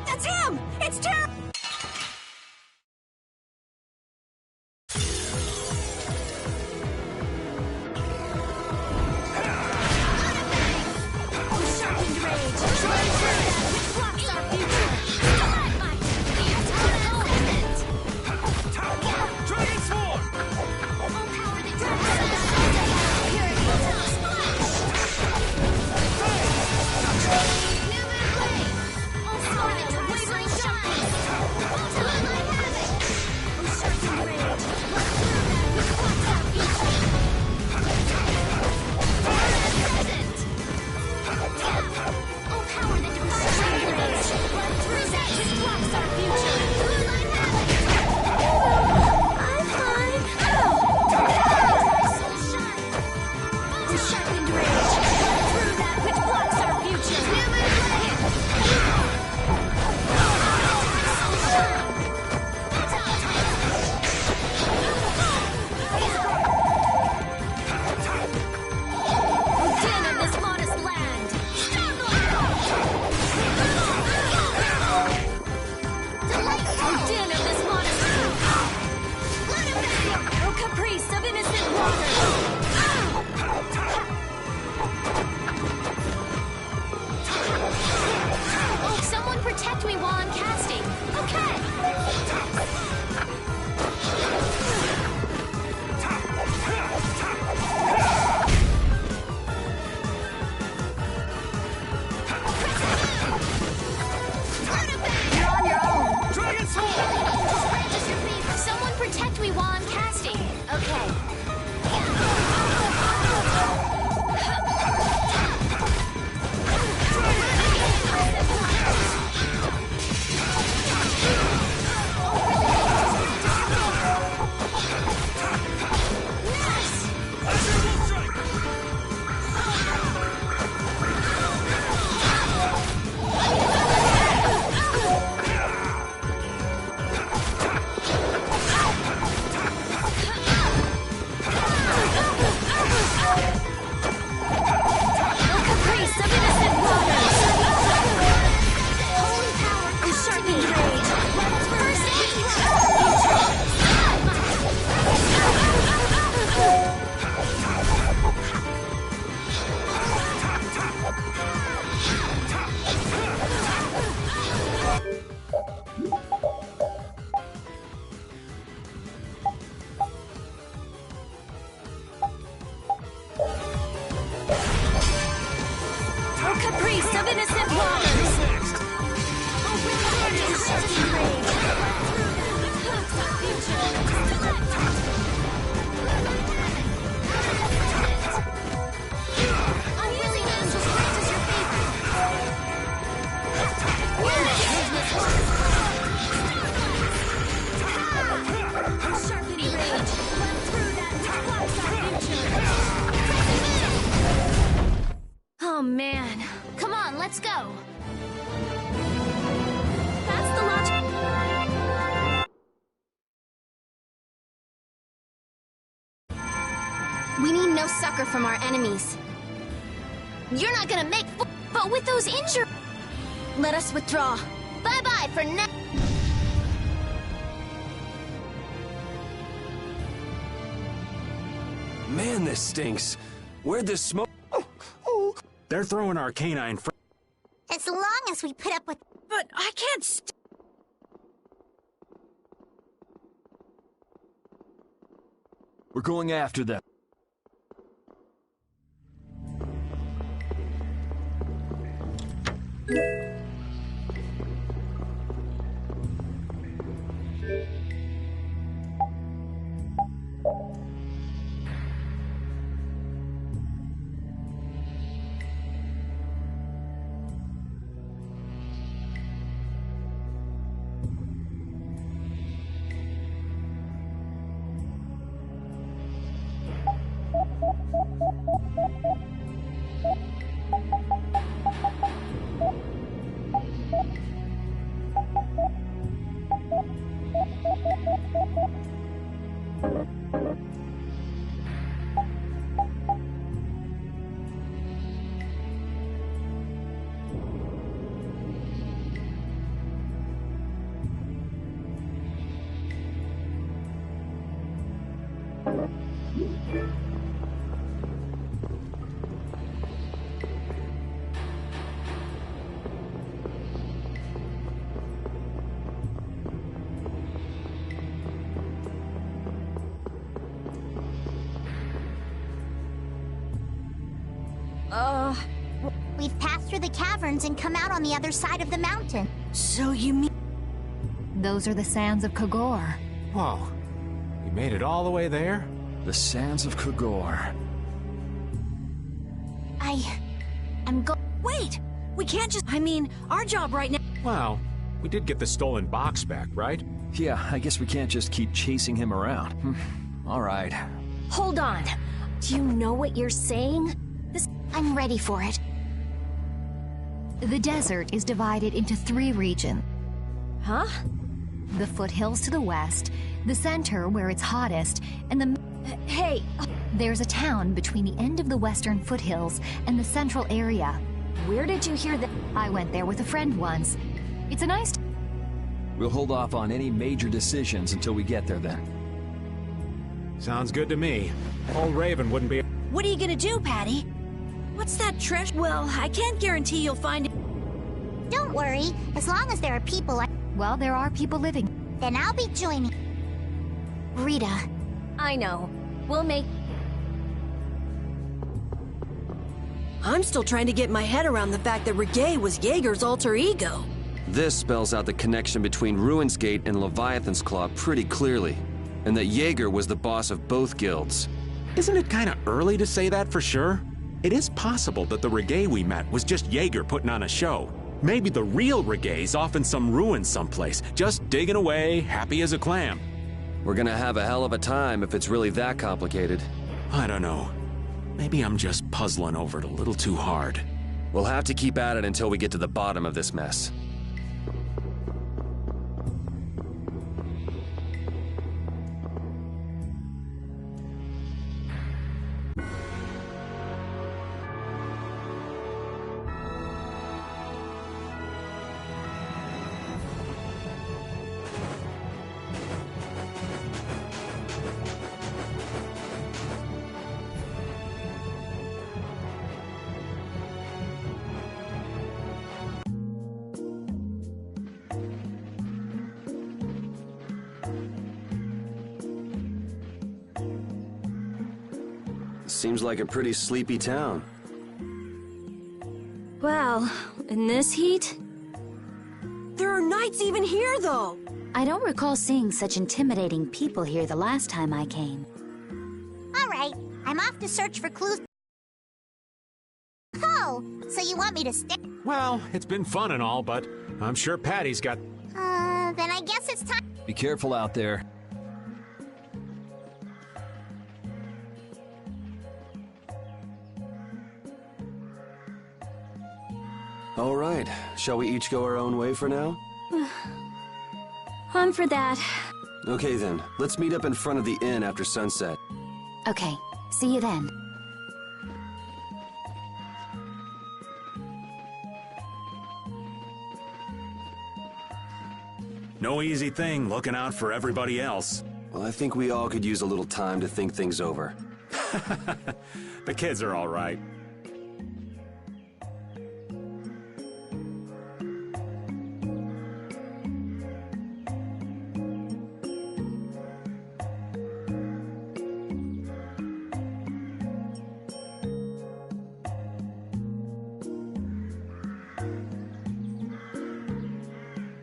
That's him! It's terrible! caprice of innocent waters! Oh man. Come on, let's go. That's the logic. We need no succor from our enemies. You're not gonna make but with those injuries. Let us withdraw. Bye-bye for now. Man, this stinks. Where'd this smoke? They're throwing our canine As long as we put up with... But I can't We're going after them. We've passed through the caverns and come out on the other side of the mountain. So you mean... Those are the sands of Kogor. Whoa. You made it all the way there? The sands of Kogor. I'm Wait! We can't just... I mean, our job right now... Well, we did get the stolen box back, right? Yeah, I guess we can't just keep chasing him around. All right. Hold on. Do you know what you're saying? I'm ready for it. The desert is divided into 3 regions. Huh? The foothills to the west, the center where it's hottest, and the... Hey! There's a town between the end of the western foothills and the central area. Where did you hear that? I went there with a friend once. It's a nice... We'll hold off on any major decisions until we get there then. Sounds good to me. Old Raven wouldn't be... What are you gonna do, Patty? What's that treasure? Well, I can't guarantee you'll find it. Don't worry, as long as there are people. Well, there are people living. Then I'll be joining. Rita. I know. We'll make... I'm still trying to get my head around the fact that Reggae was Jaeger's alter ego. This spells out the connection between Ruin's Gate and Leviathan's Claw pretty clearly, and that Jaeger was the boss of both guilds. Isn't it kind of early to say that for sure? It is possible that the Reggae we met was just Jaeger putting on a show. Maybe the real Reggae's off in some ruins someplace, just digging away, happy as a clam. We're gonna have a hell of a time if it's really that complicated. I don't know. Maybe I'm just puzzling over it a little too hard. We'll have to keep at it until we get to the bottom of this mess. Seems like a pretty sleepy town. Well, in this heat? There are knights even here, though! I don't recall seeing such intimidating people here the last time I came. All right, I'm off to search for clues. Oh, so you want me to stick? Well, it's been fun and all, but I'm sure Patty's got... Then I guess it's time. Be careful out there. All right, shall we each go our own way for now? I'm for that. Okay then, let's meet up in front of the inn after sunset. Okay, see you then. No easy thing looking out for everybody else. Well, I think we all could use a little time to think things over. The kids are all right.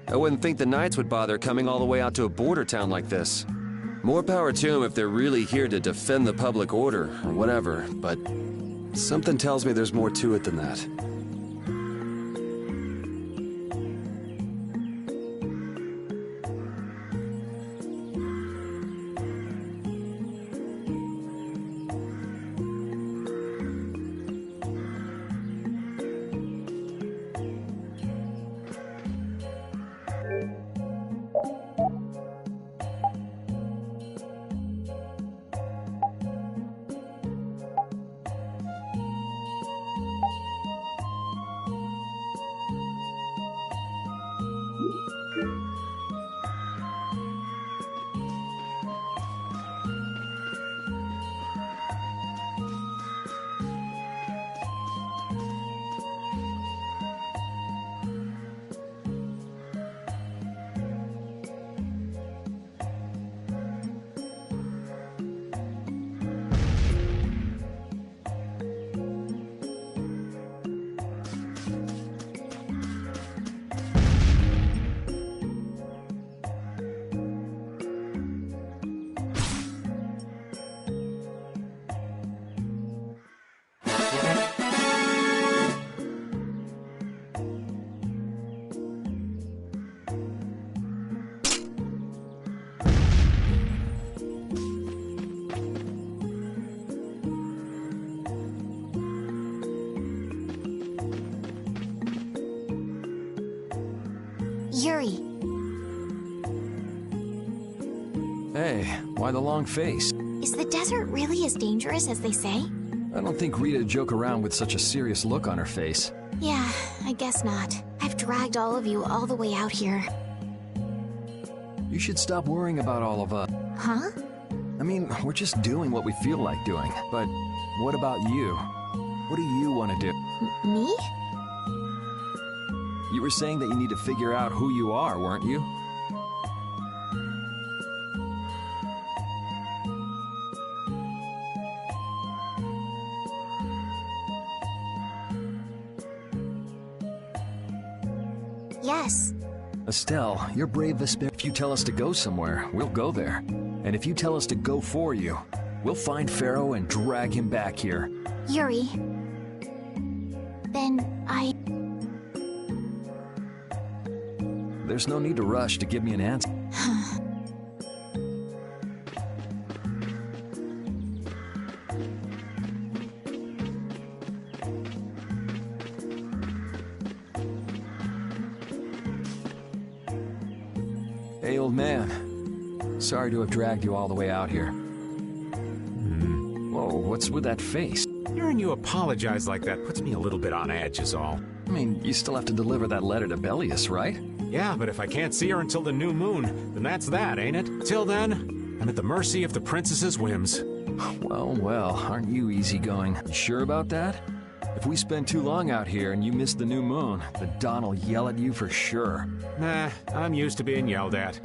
I wouldn't think the Knights would bother coming all the way out to a border town like this. More power to them if they're really here to defend the public order, or whatever, but something tells me there's more to it than that. Yuri. Hey, why the long face? Is the desert really as dangerous as they say? I don't think Rita joke around with such a serious look on her face. Yeah, I guess not. I've dragged all of you all the way out here. You should stop worrying about all of us. Huh? I mean, we're just doing what we feel like doing. But what about you? What do you want to do? Me? You were saying that you need to figure out who you are, weren't you? Yes. Estelle, you're brave Vesperia. If you tell us to go somewhere, we'll go there. And if you tell us to go for you, we'll find Pharaoh and drag him back here. Yuri. Then There's no need to rush to give me an answer. Hey, old man. Sorry to have dragged you all the way out here. Whoa, what's with that face? Hearing you apologize like that puts me a little bit on edge is all. I mean, you still have to deliver that letter to Bellius, right? Yeah, but if I can't see her until the new moon, then that's that, ain't it? Till then, I'm at the mercy of the princess's whims. Well, aren't you easygoing? You sure about that? If we spend too long out here and you miss the new moon, the Don will yell at you for sure. Nah, I'm used to being yelled at.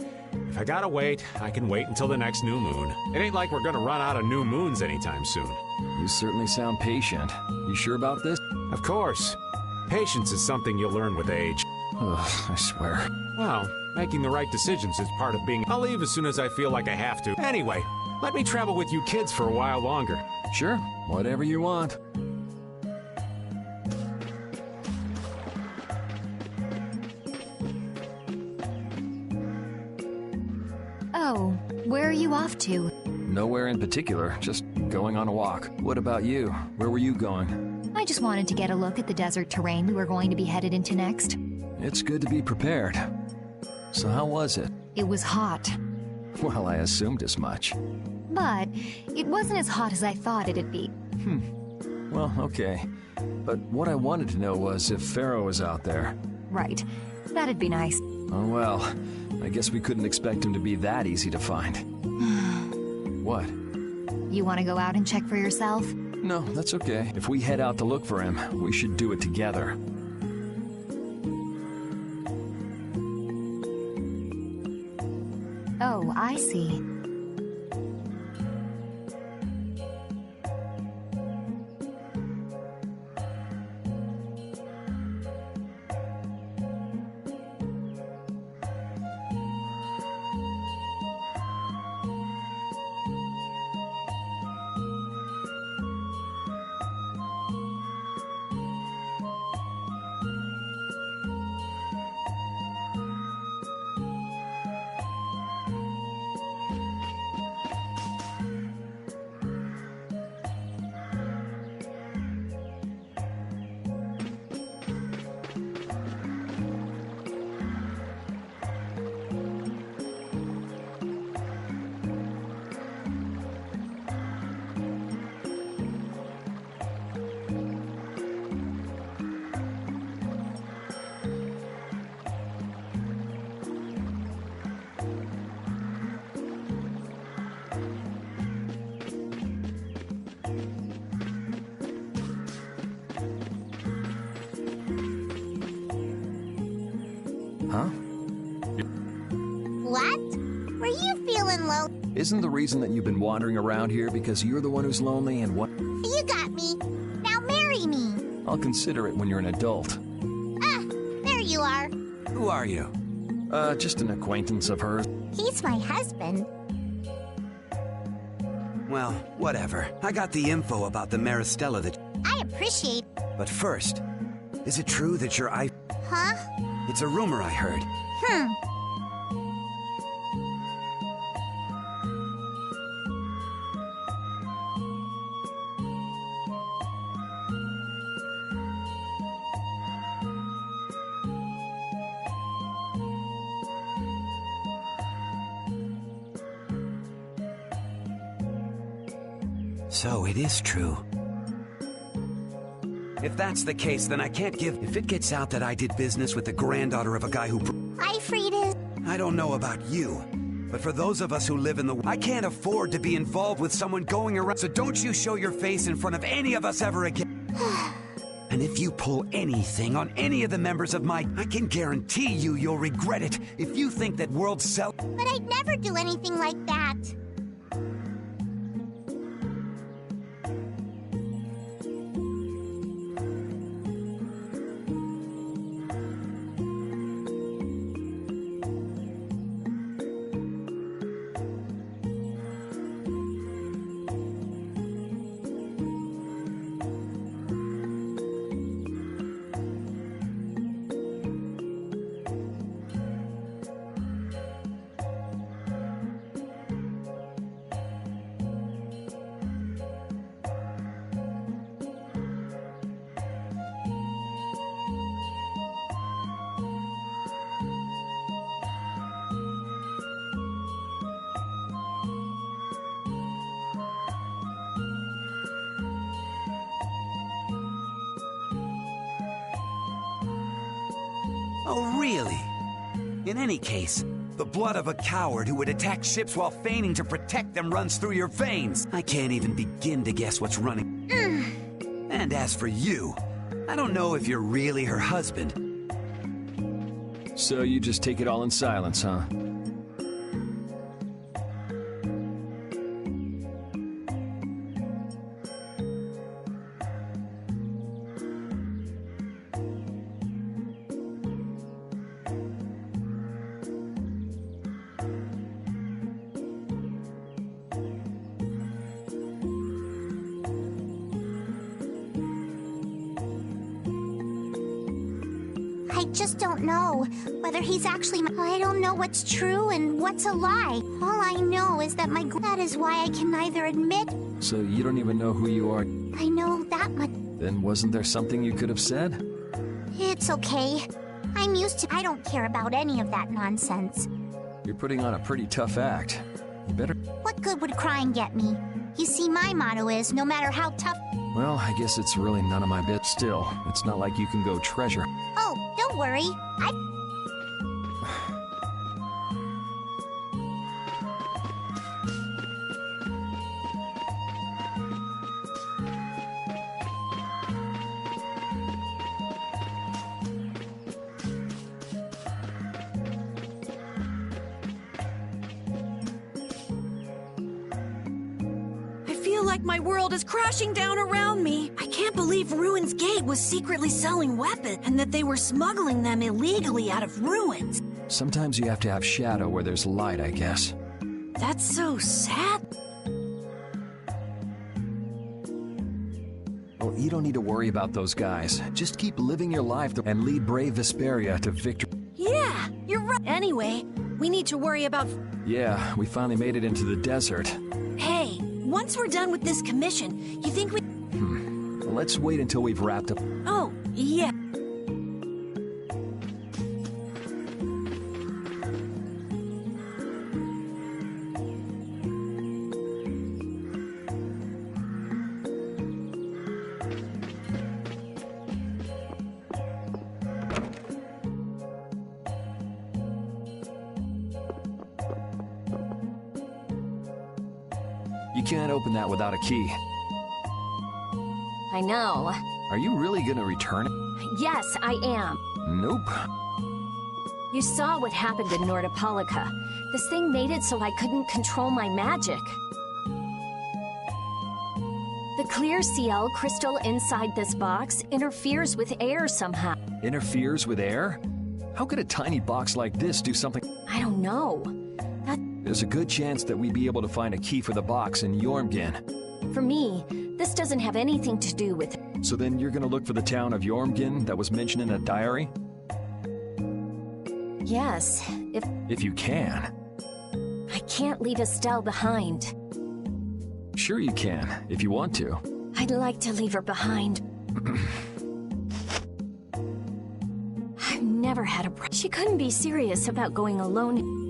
If I gotta wait, I can wait until the next new moon. It ain't like we're gonna run out of new moons anytime soon. You certainly sound patient. You sure about this? Of course. Patience is something you learn with age. Ugh, I swear. Well, making the right decisions is part of being... I'll leave as soon as I feel like I have to. Anyway, let me travel with you kids for a while longer. Sure, whatever you want. Oh, where are you off to? Nowhere in particular, just going on a walk. What about you? Where were you going? I just wanted to get a look at the desert terrain we were going to be headed into next. It's good to be prepared. So how was it? It was hot. Well, I assumed as much. But it wasn't as hot as I thought it'd be. Well, okay. But what I wanted to know was if Pharaoh was out there. Right. That'd be nice. Oh well, I guess we couldn't expect him to be that easy to find. What? You want to go out and check for yourself? No, that's okay. If we head out to look for him, we should do it together. Oh, I see. Huh? What? Were you feeling low? Isn't the reason that you've been wandering around here because you're the one who's lonely and what? You got me. Now marry me. I'll consider it when you're an adult. Ah, there you are. Who are you? Just an acquaintance of hers. He's my husband. Well, whatever. I got the info about the Maristella that... I appreciate... But first, is it true that your eye... Huh? It's a rumor I heard. So it is true. If that's the case, then I can't give... If it gets out that I did business with the granddaughter of a guy who... Hi, Frida. I don't know about you, but for those of us who live in the... I can't afford to be involved with someone going around... So don't you show your face in front of any of us ever again. And if you pull anything on any of the members of my... I can guarantee you'll regret it if you think that world sell... But I'd never do anything like that. Oh, really? In any case, the blood of a coward who would attack ships while feigning to protect them runs through your veins. I can't even begin to guess what's running. And as for you, I don't know if you're really her husband. So you just take it all in silence, huh? I just don't know whether he's actually I don't know what's true and what's a lie. All I know is that that is why I can neither admit... So you don't even know who you are? I know that much. Then wasn't there something you could have said? It's okay. I'm used to... I don't care about any of that nonsense. You're putting on a pretty tough act. You better... What good would crying get me? You see, my motto is, no matter how tough... Well, I guess it's really none of my bit. Still, it's not like you can go treasure. Oh, don't worry. Like my world is crashing down around me. I can't believe Ruins Gate was secretly selling weapons and that they were smuggling them illegally out of ruins. Sometimes you have to have shadow where there's light, I guess. That's so sad. Well, you don't need to worry about those guys. Just keep living your life and lead brave Vesperia to victory. Yeah, you're right. Anyway, we need to worry about... Yeah, we finally made it into the desert. Hey, once we're done with this commission, you think we... Well, let's wait until we've wrapped up. Oh, yeah. You can't open that without a key. I know. Are you really gonna return it? Yes, I am. Nope. You saw what happened in Nordopolica. This thing made it so I couldn't control my magic. The clear CL crystal inside this box interferes with air somehow. Interferes with air? How could a tiny box like this do something? I don't know. There's a good chance that we'd be able to find a key for the box in Jormungand. For me, this doesn't have anything to do with... So then you're gonna look for the town of Jormungand that was mentioned in a diary? Yes, if you can. I can't leave Estelle behind. Sure you can, if you want to. I'd like to leave her behind. I've never had a... She couldn't be serious about going alone.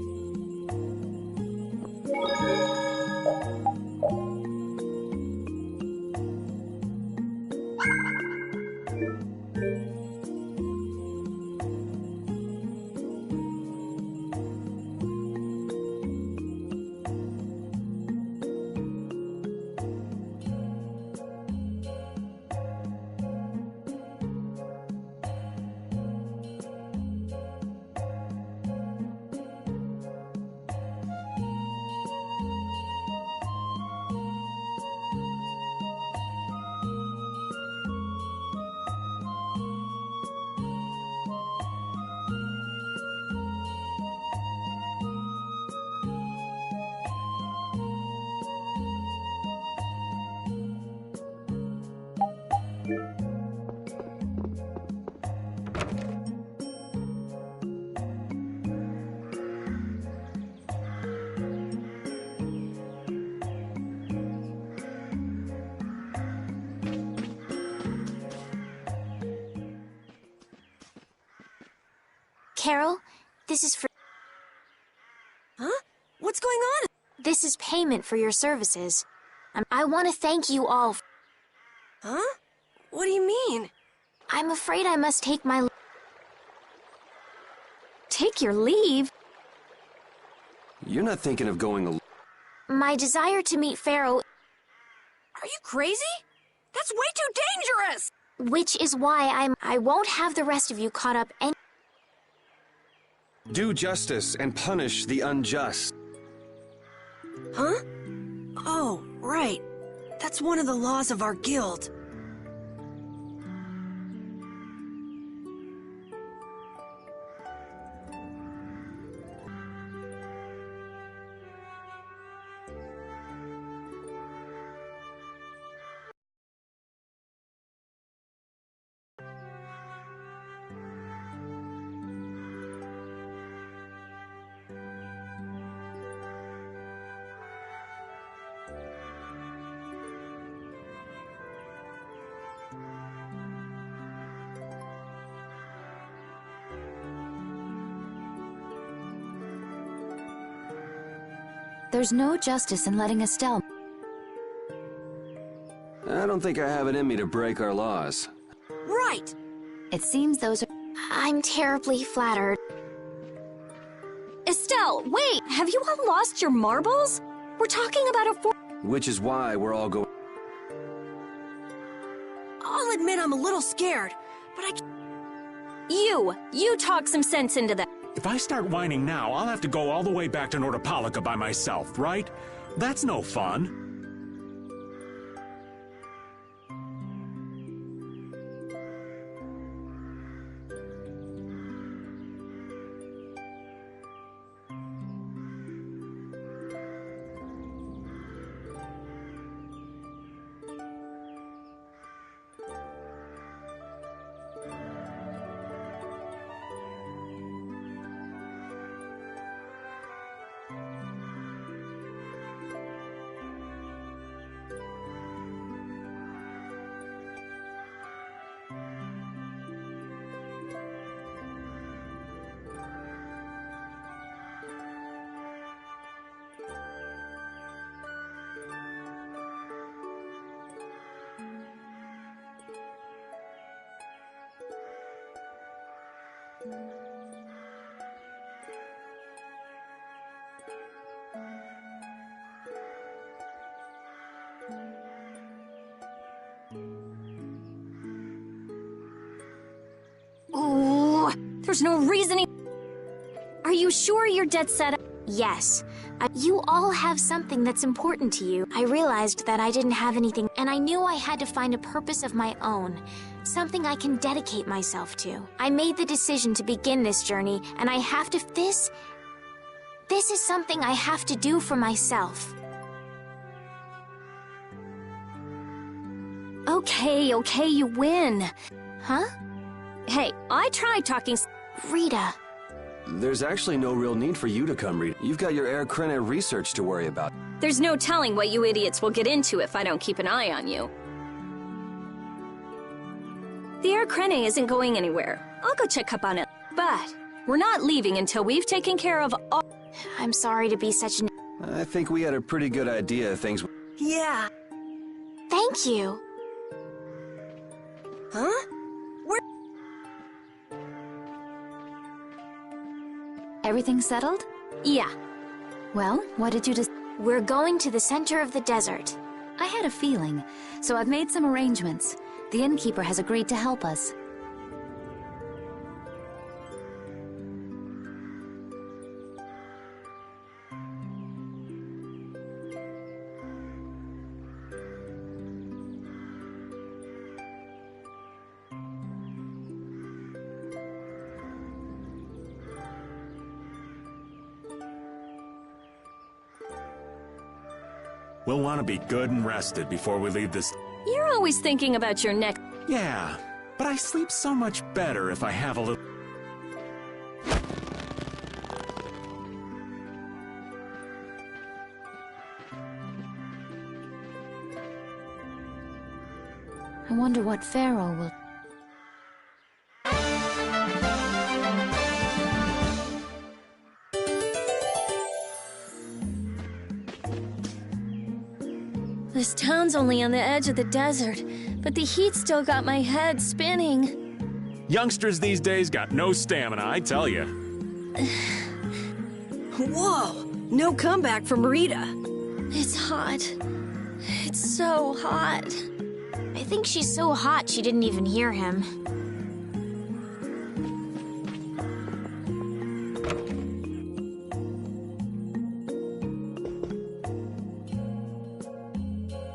Carol, this is for... Huh? What's going on? This is payment for your services. I want to thank you all. Huh? What do you mean? I'm afraid I must take my... Take your leave? You're not thinking of going alone. My desire to meet Pharaoh... Are you crazy? That's way too dangerous! Which is why I won't have the rest of you caught up any... Do justice and punish the unjust. Huh? Oh, right. That's one of the laws of our guild. There's no justice in letting Estelle... I don't think I have it in me to break our laws. Right! It seems those are... I'm terribly flattered. Estelle, wait! Have you all lost your marbles? We're talking about a Which is why we're all going... I'll admit I'm a little scared, but You talk some sense into that. If I start whining now, I'll have to go all the way back to Nordopolica by myself, right? That's no fun. Oh, there's no reasoning. Are you sure you're dead set? Yes. You all have something that's important to you. I realized that I didn't have anything, and I knew I had to find a purpose of my own. Something I can dedicate myself to. I made the decision to begin this journey, and I have to... This is something I have to do for myself. Okay, you win. Huh? Hey, I tried talking... Rita. There's actually no real need for you to come, Rita. You've got your Air Krene research to worry about. There's no telling what you idiots will get into if I don't keep an eye on you. The Air Krene isn't going anywhere. I'll go check up on it. But we're not leaving until we've taken care of all... I'm sorry to be such an... I think we had a pretty good idea of things... Yeah. Thank you. Huh? Everything settled? Yeah. Well, what did you just... We're going to the center of the desert. I had a feeling, so I've made some arrangements. The innkeeper has agreed to help us. We'll want to be good and rested before we leave this... You're always thinking about your neck. Yeah, but I sleep so much better if I have a little... I wonder what Pharaoh will... This town's only on the edge of the desert, but the heat still got my head spinning. Youngsters these days got no stamina, I tell you. Whoa! No comeback from Rita. It's hot. It's so hot. I think she's so hot she didn't even hear him.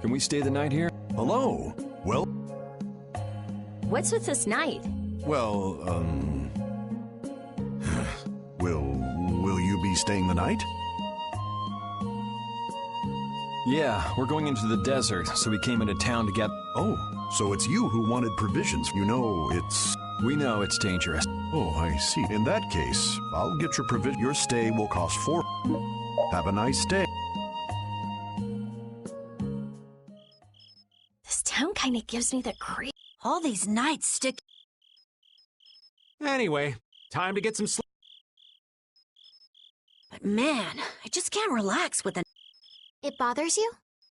Can we stay the night here? Hello. Well... What's with this night? Well, Will you be staying the night? Yeah, we're going into the desert, so we came into town to get... Oh, so it's you who wanted provisions. You know, it's... We know it's dangerous. Oh, I see. In that case, I'll get your provision. Your stay will cost 4. Have a nice day. This town kind of gives me the creep. All these nights stick... Anyway, time to get some sleep. But man, I just can't relax with a... It bothers you?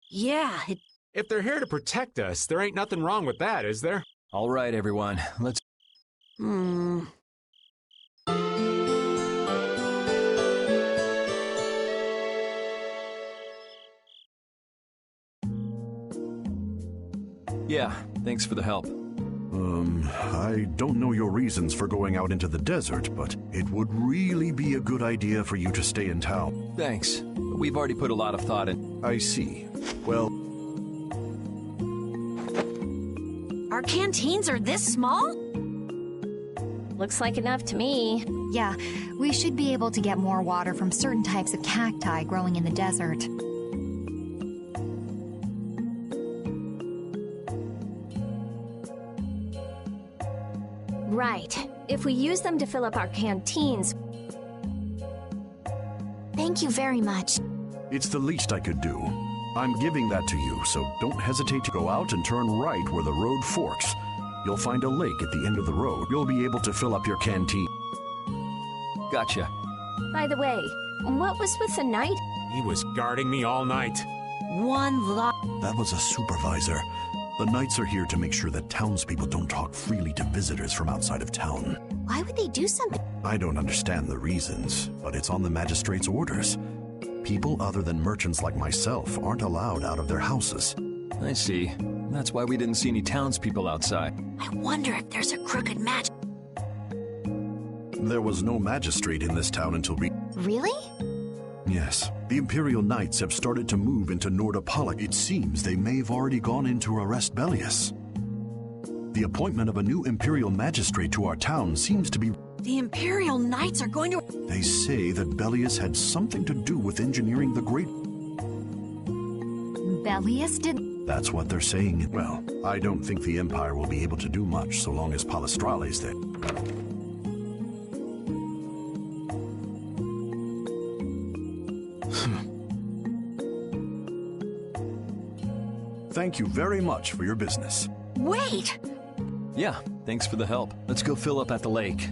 Yeah, If they're here to protect us, there ain't nothing wrong with that, is there? All right, everyone. Let's... Yeah, thanks for the help. I don't know your reasons for going out into the desert, but it would really be a good idea for you to stay in town. Thanks. We've already put a lot of thought in. I see. Well... Our canteens are this small? Looks like enough to me. Yeah, we should be able to get more water from certain types of cacti growing in the desert. Right. If we use them to fill up our canteens... Thank you very much. It's the least I could do. I'm giving that to you, so don't hesitate to go out and turn right where the road forks. You'll find a lake at the end of the road. You'll be able to fill up your canteen. Gotcha. By the way, what was with the knight? He was guarding me all night. That was a supervisor. The knights are here to make sure that townspeople don't talk freely to visitors from outside of town. Why would they do something? I don't understand the reasons, but it's on the magistrate's orders. People other than merchants like myself aren't allowed out of their houses. I see. That's why we didn't see any townspeople outside. I wonder if there's a crooked match. There was no magistrate in this town until Really? Yes. The Imperial Knights have started to move into Nordapalak. It seems they may have already gone in to arrest Bellius. The appointment of a new Imperial Magistrate to our town seems to be... The Imperial Knights are going to... They say that Bellius had something to do with engineering the Great... Bellius did... That's what they're saying. Well, I don't think the Empire will be able to do much so long as Palestrale's there. Thank you very much for your business. Wait! Yeah, thanks for the help. Let's go fill up at the lake.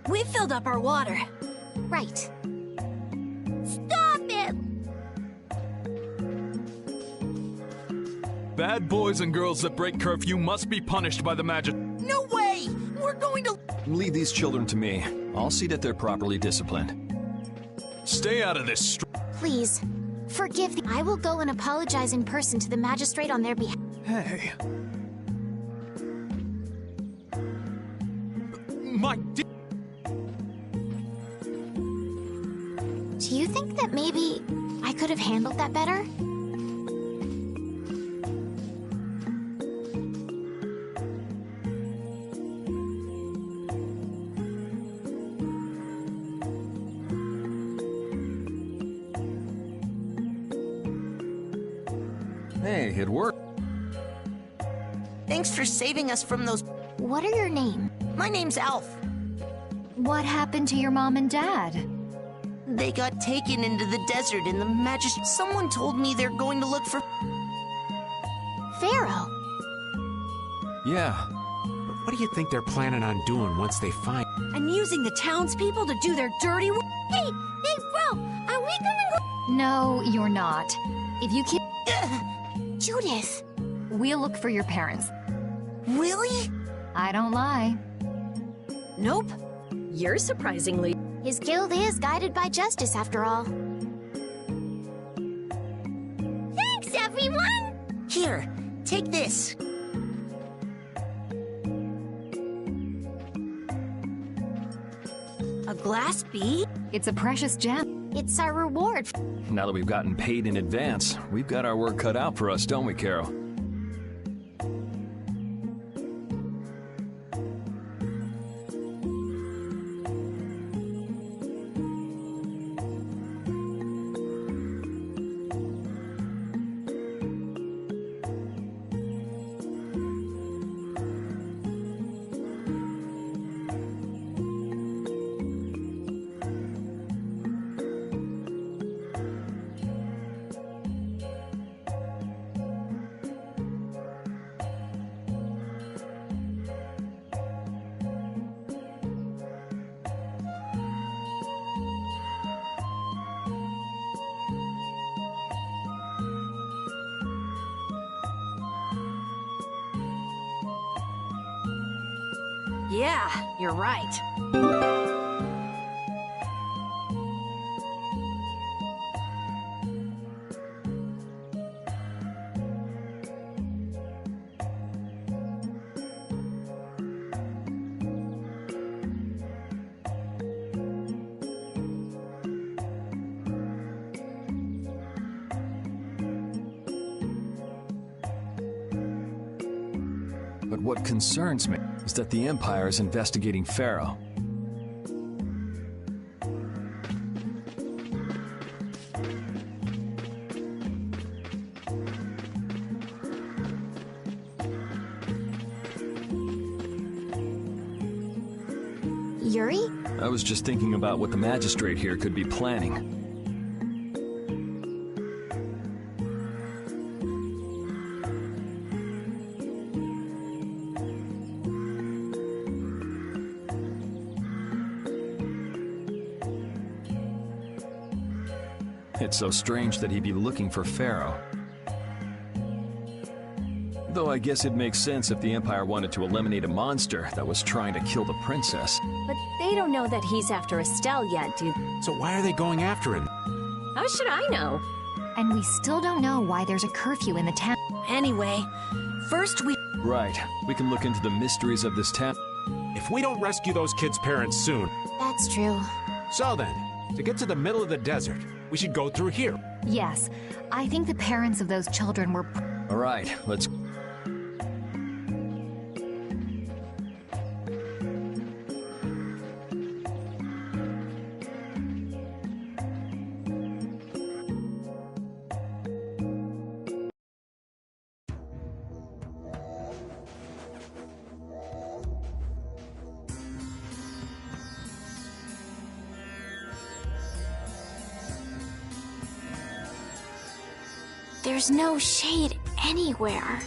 We filled up our water. Right. Stop it! Bad boys and girls that break curfew must be punished by the magistrate. No way! We're going to... Leave these children to me. I'll see that they're properly disciplined. Stay out of this. Please, forgive the... I will go and apologize in person to the magistrate on their behalf. Hey. My dear... Do you think that maybe I could have handled that better? Hey, it worked. Thanks for saving us from those... What are your names? My name's Alf. What happened to your mom and dad? They got taken into the desert and the magistrate... Someone told me they're going to look for... Pharaoh. Yeah. What do you think they're planning on doing once they find... And using the townspeople to do their dirty work? Hey, bro, are we gonna go? No, you're not. If you keep... Judith. We'll look for your parents. Really? I don't lie. Nope. You're surprisingly... His guild is guided by justice, after all. Thanks, everyone! Here, take this. A glass bead? It's a precious gem. It's our reward. Now that we've gotten paid in advance, we've got our work cut out for us, don't we, Carol? Yeah, you're right. But what concerns me is that the Empire is investigating Pharaoh. Yuri? I was just thinking about what the magistrate here could be planning. It's so strange that he'd be looking for Pharaoh. Though I guess it makes sense if the Empire wanted to eliminate a monster that was trying to kill the princess. But they don't know that he's after Estelle yet, do they? So why are they going after him? How should I know? And we still don't know why there's a curfew in the town. Anyway, first we... Right. We can look into the mysteries of this town. If we don't rescue those kids' parents soon... That's true. So then, to get to the middle of the desert, we should go through here. Yes, I think the parents of those children were... All right, let's... There's no shade anywhere.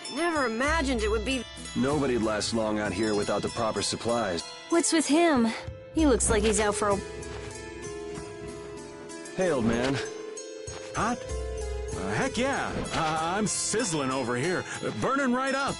I never imagined it would be... Nobody'd last long out here without the proper supplies. What's with him? He looks like he's out for a... Hey, old man. Hot? Heck yeah. I'm sizzling over here. Burning right up.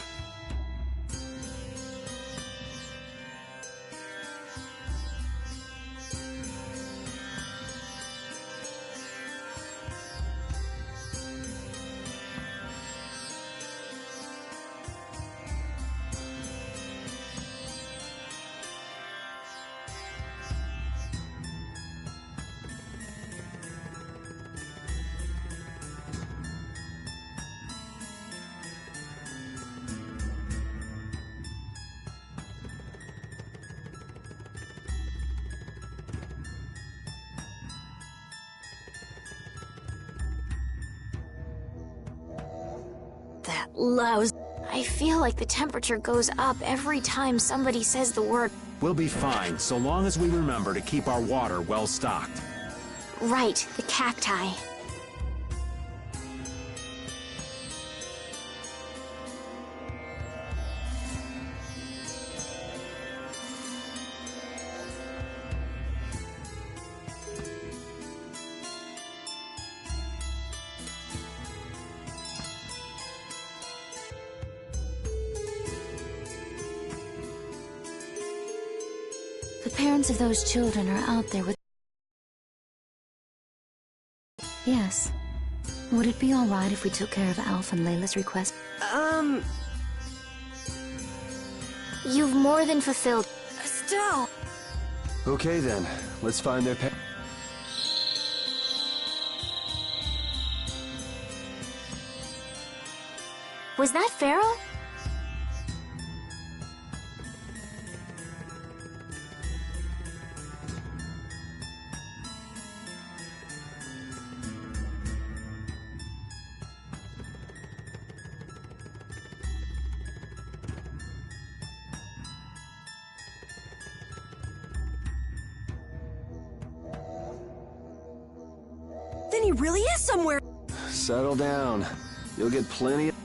That lousy... I feel like the temperature goes up every time somebody says the word. We'll be fine, so long as we remember to keep our water well stocked. Right, the cacti. The parents of those children are out there with... Yes. Would it be alright if we took care of Alf and Layla's request? You've more than fulfilled... Estelle! Okay then, let's find their Was that Pharaoh? Then he really is somewhere. Settle down. You'll get plenty of...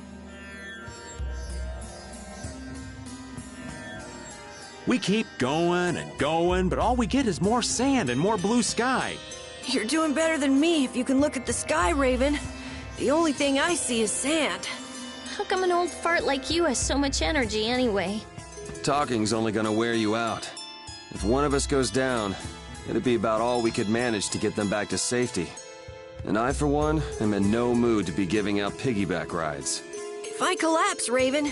We keep going and going, but all we get is more sand and more blue sky. You're doing better than me if you can look at the sky, Raven. The only thing I see is sand. How come an old fart like you has so much energy anyway? Talking's only gonna wear you out. If one of us goes down, it'd be about all we could manage to get them back to safety. And I, for one, am in no mood to be giving out piggyback rides. If I collapse, Raven...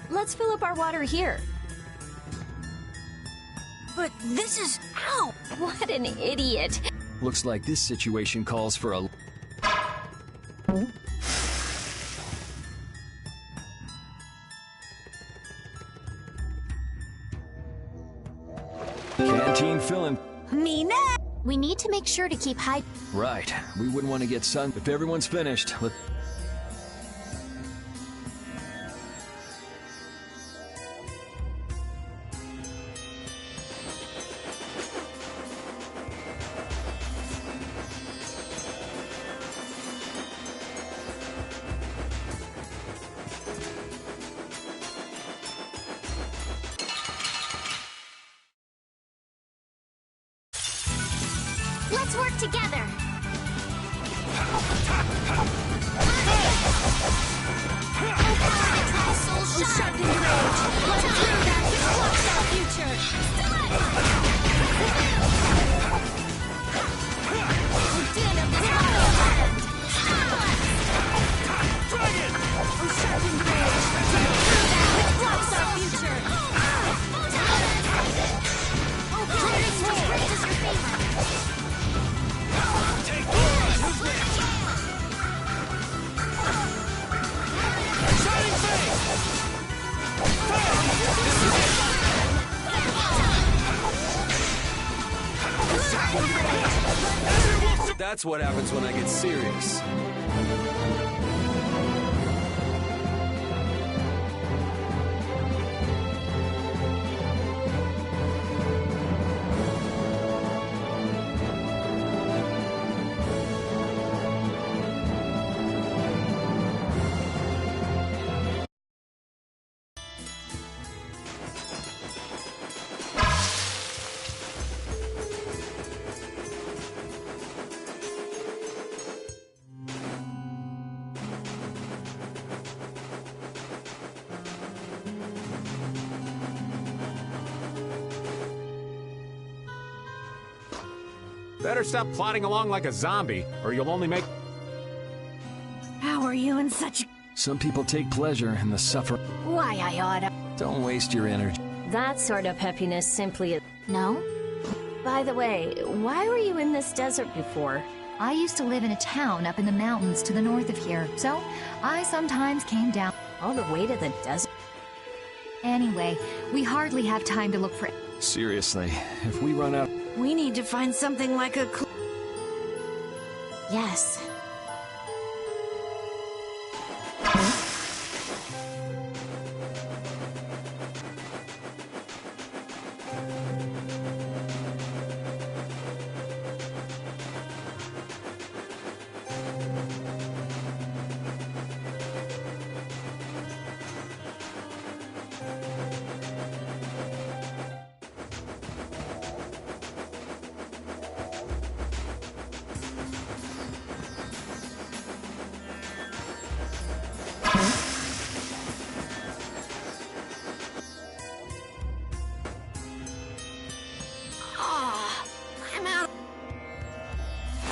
Let's fill up our water here. But this is... Ow! What an idiot. Looks like this situation calls for a... Canteen filling. Me next! We need to make sure to keep high... Right. We wouldn't want to get sun. If everyone's finished, let... Let's work together. Soul sharp and rage. Let's do that to clutch our future. Stand up this land. Dragon. Sharp and rage. Let's clutch our future. Dragon's rage is your favorite. That's what happens when I get serious. Better stop plodding along like a zombie, or you'll only make... How are you in such... Some people take pleasure in the suffering. Why, I oughta... Don't waste your energy. That sort of peppiness simply... No? By the way, why were you in this desert before? I used to live in a town up in the mountains to the north of here, so I sometimes came down. All the way to the desert? Anyway, we hardly have time to look for... Seriously, if we run out... We need to find something like a... Yes.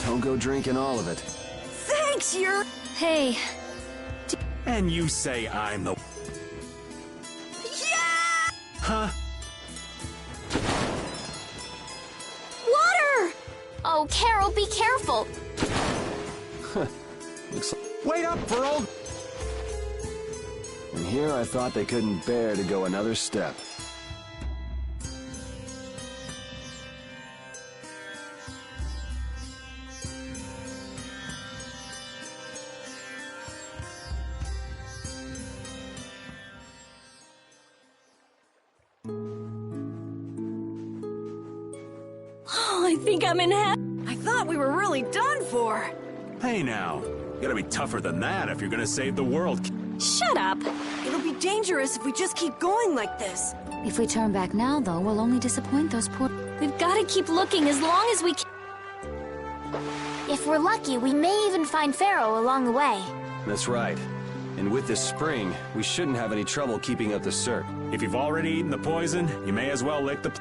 Don't go drinking all of it. Thanks, you're... Hey. And you say I'm the... Yeah! Huh? Water! Oh, Carol, be careful. Looks like... Wait up for old... And here I thought they couldn't bear to go another step. I think I'm in heaven. I thought we were really done for. Hey now, you gotta be tougher than that if you're gonna save the world. Shut up. It'll be dangerous if we just keep going like this. If we turn back now, though, we'll only disappoint those poor... We've got to keep looking as long as we can. If we're lucky, we may even find Pharaoh along the way. That's right. And with this spring, we shouldn't have any trouble keeping up the search. If you've already eaten the poison, you may as well lick the...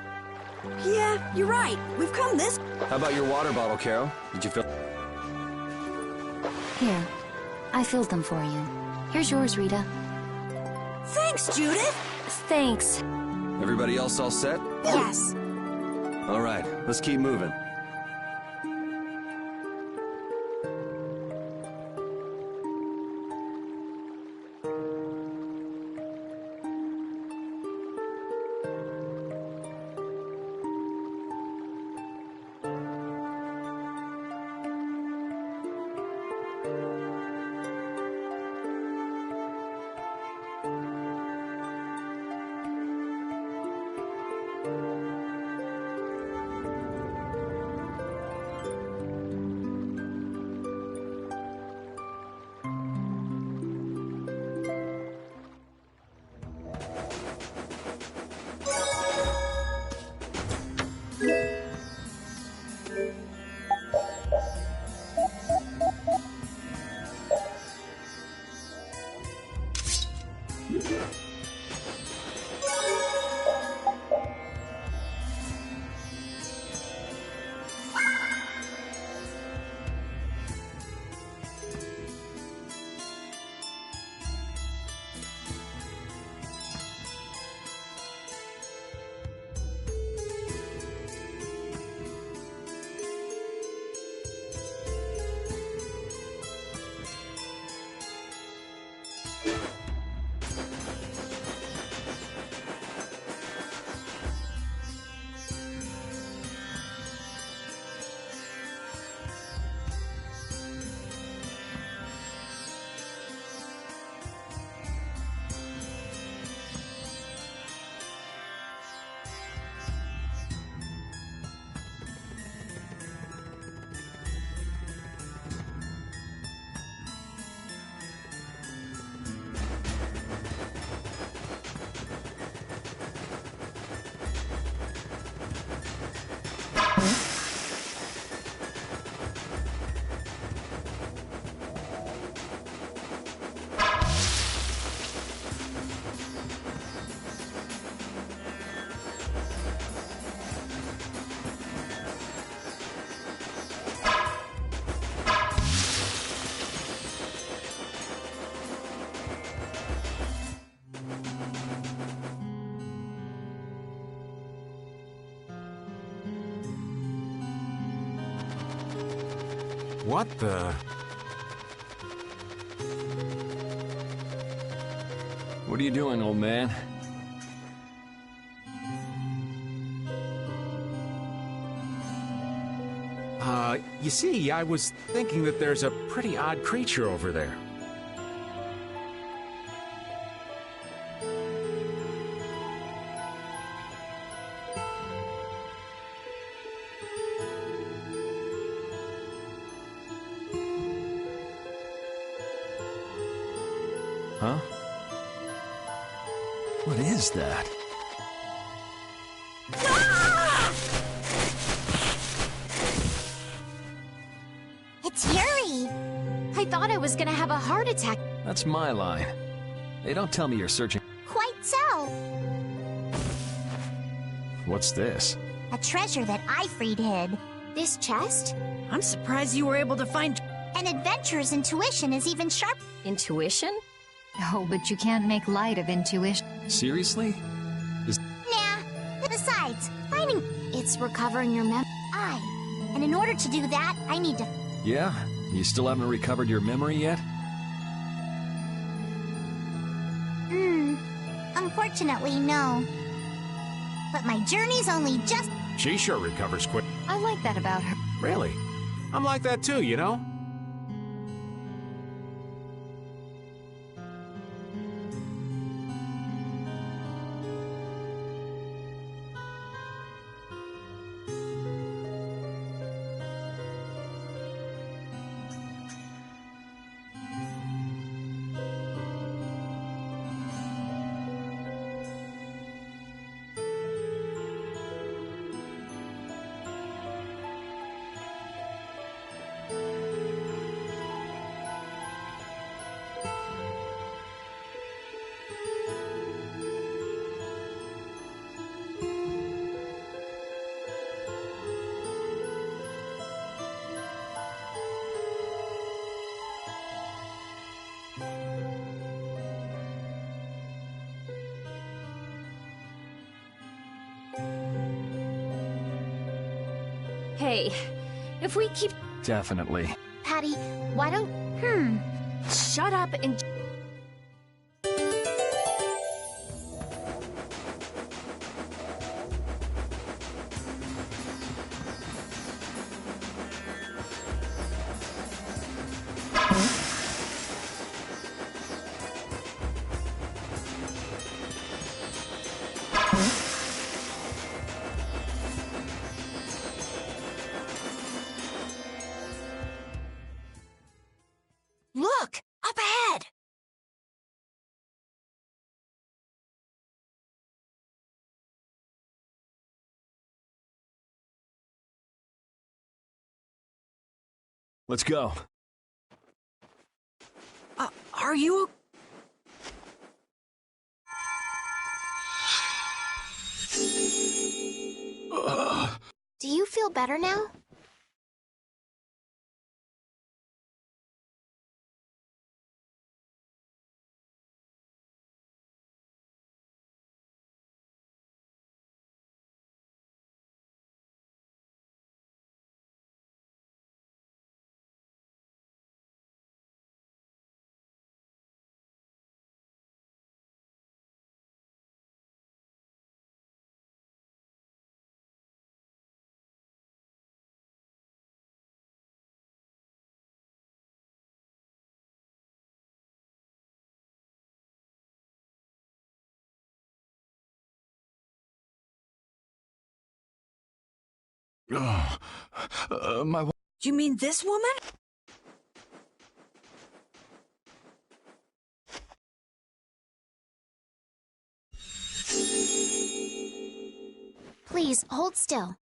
Yeah, you're right. We've come this... How about your water bottle, Carol? Did you fill... Here, I filled them for you. Here's yours, Rita. Thanks, Judith. Thanks. Everybody else all set? Yes. All right, let's keep moving. What the... What are you doing, old man? You see, I was thinking that there's a pretty odd creature over there. Huh? What is that? It's Yuri! I thought I was gonna have a heart attack. That's my line. They don't tell me you're searching. Quite so. What's this? A treasure that Ifried hid. This chest? I'm surprised you were able to find... An adventurer's intuition is even sharp. Intuition? Oh, but you can't make light of intuition. Seriously? Nah. Besides, finding... It's recovering your memory. And in order to do that, I need to... Yeah? You still haven't recovered your memory yet? Unfortunately, no. But my journey's only just... She sure recovers quick. I like that about her. Really? I'm like that too, you know? Hey, if we keep... Definitely. Patty, why don't... Shut up and... Look! Up ahead! Let's go. Are you... Do you feel better now? You mean this woman? Please, hold still.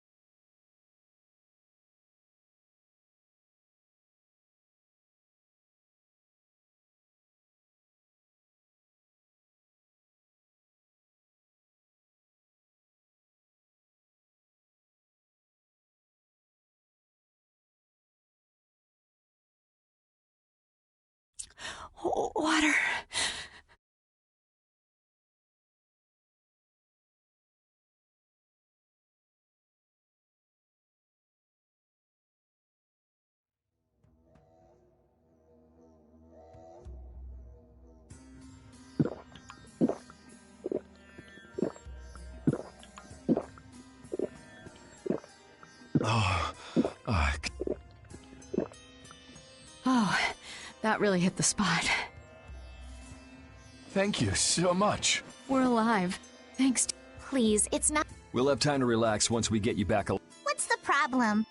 Water. Oh, that really hit the spot. Thank you so much. We're alive. Thanks. Please, it's not... We'll have time to relax once we get you back. What's the problem?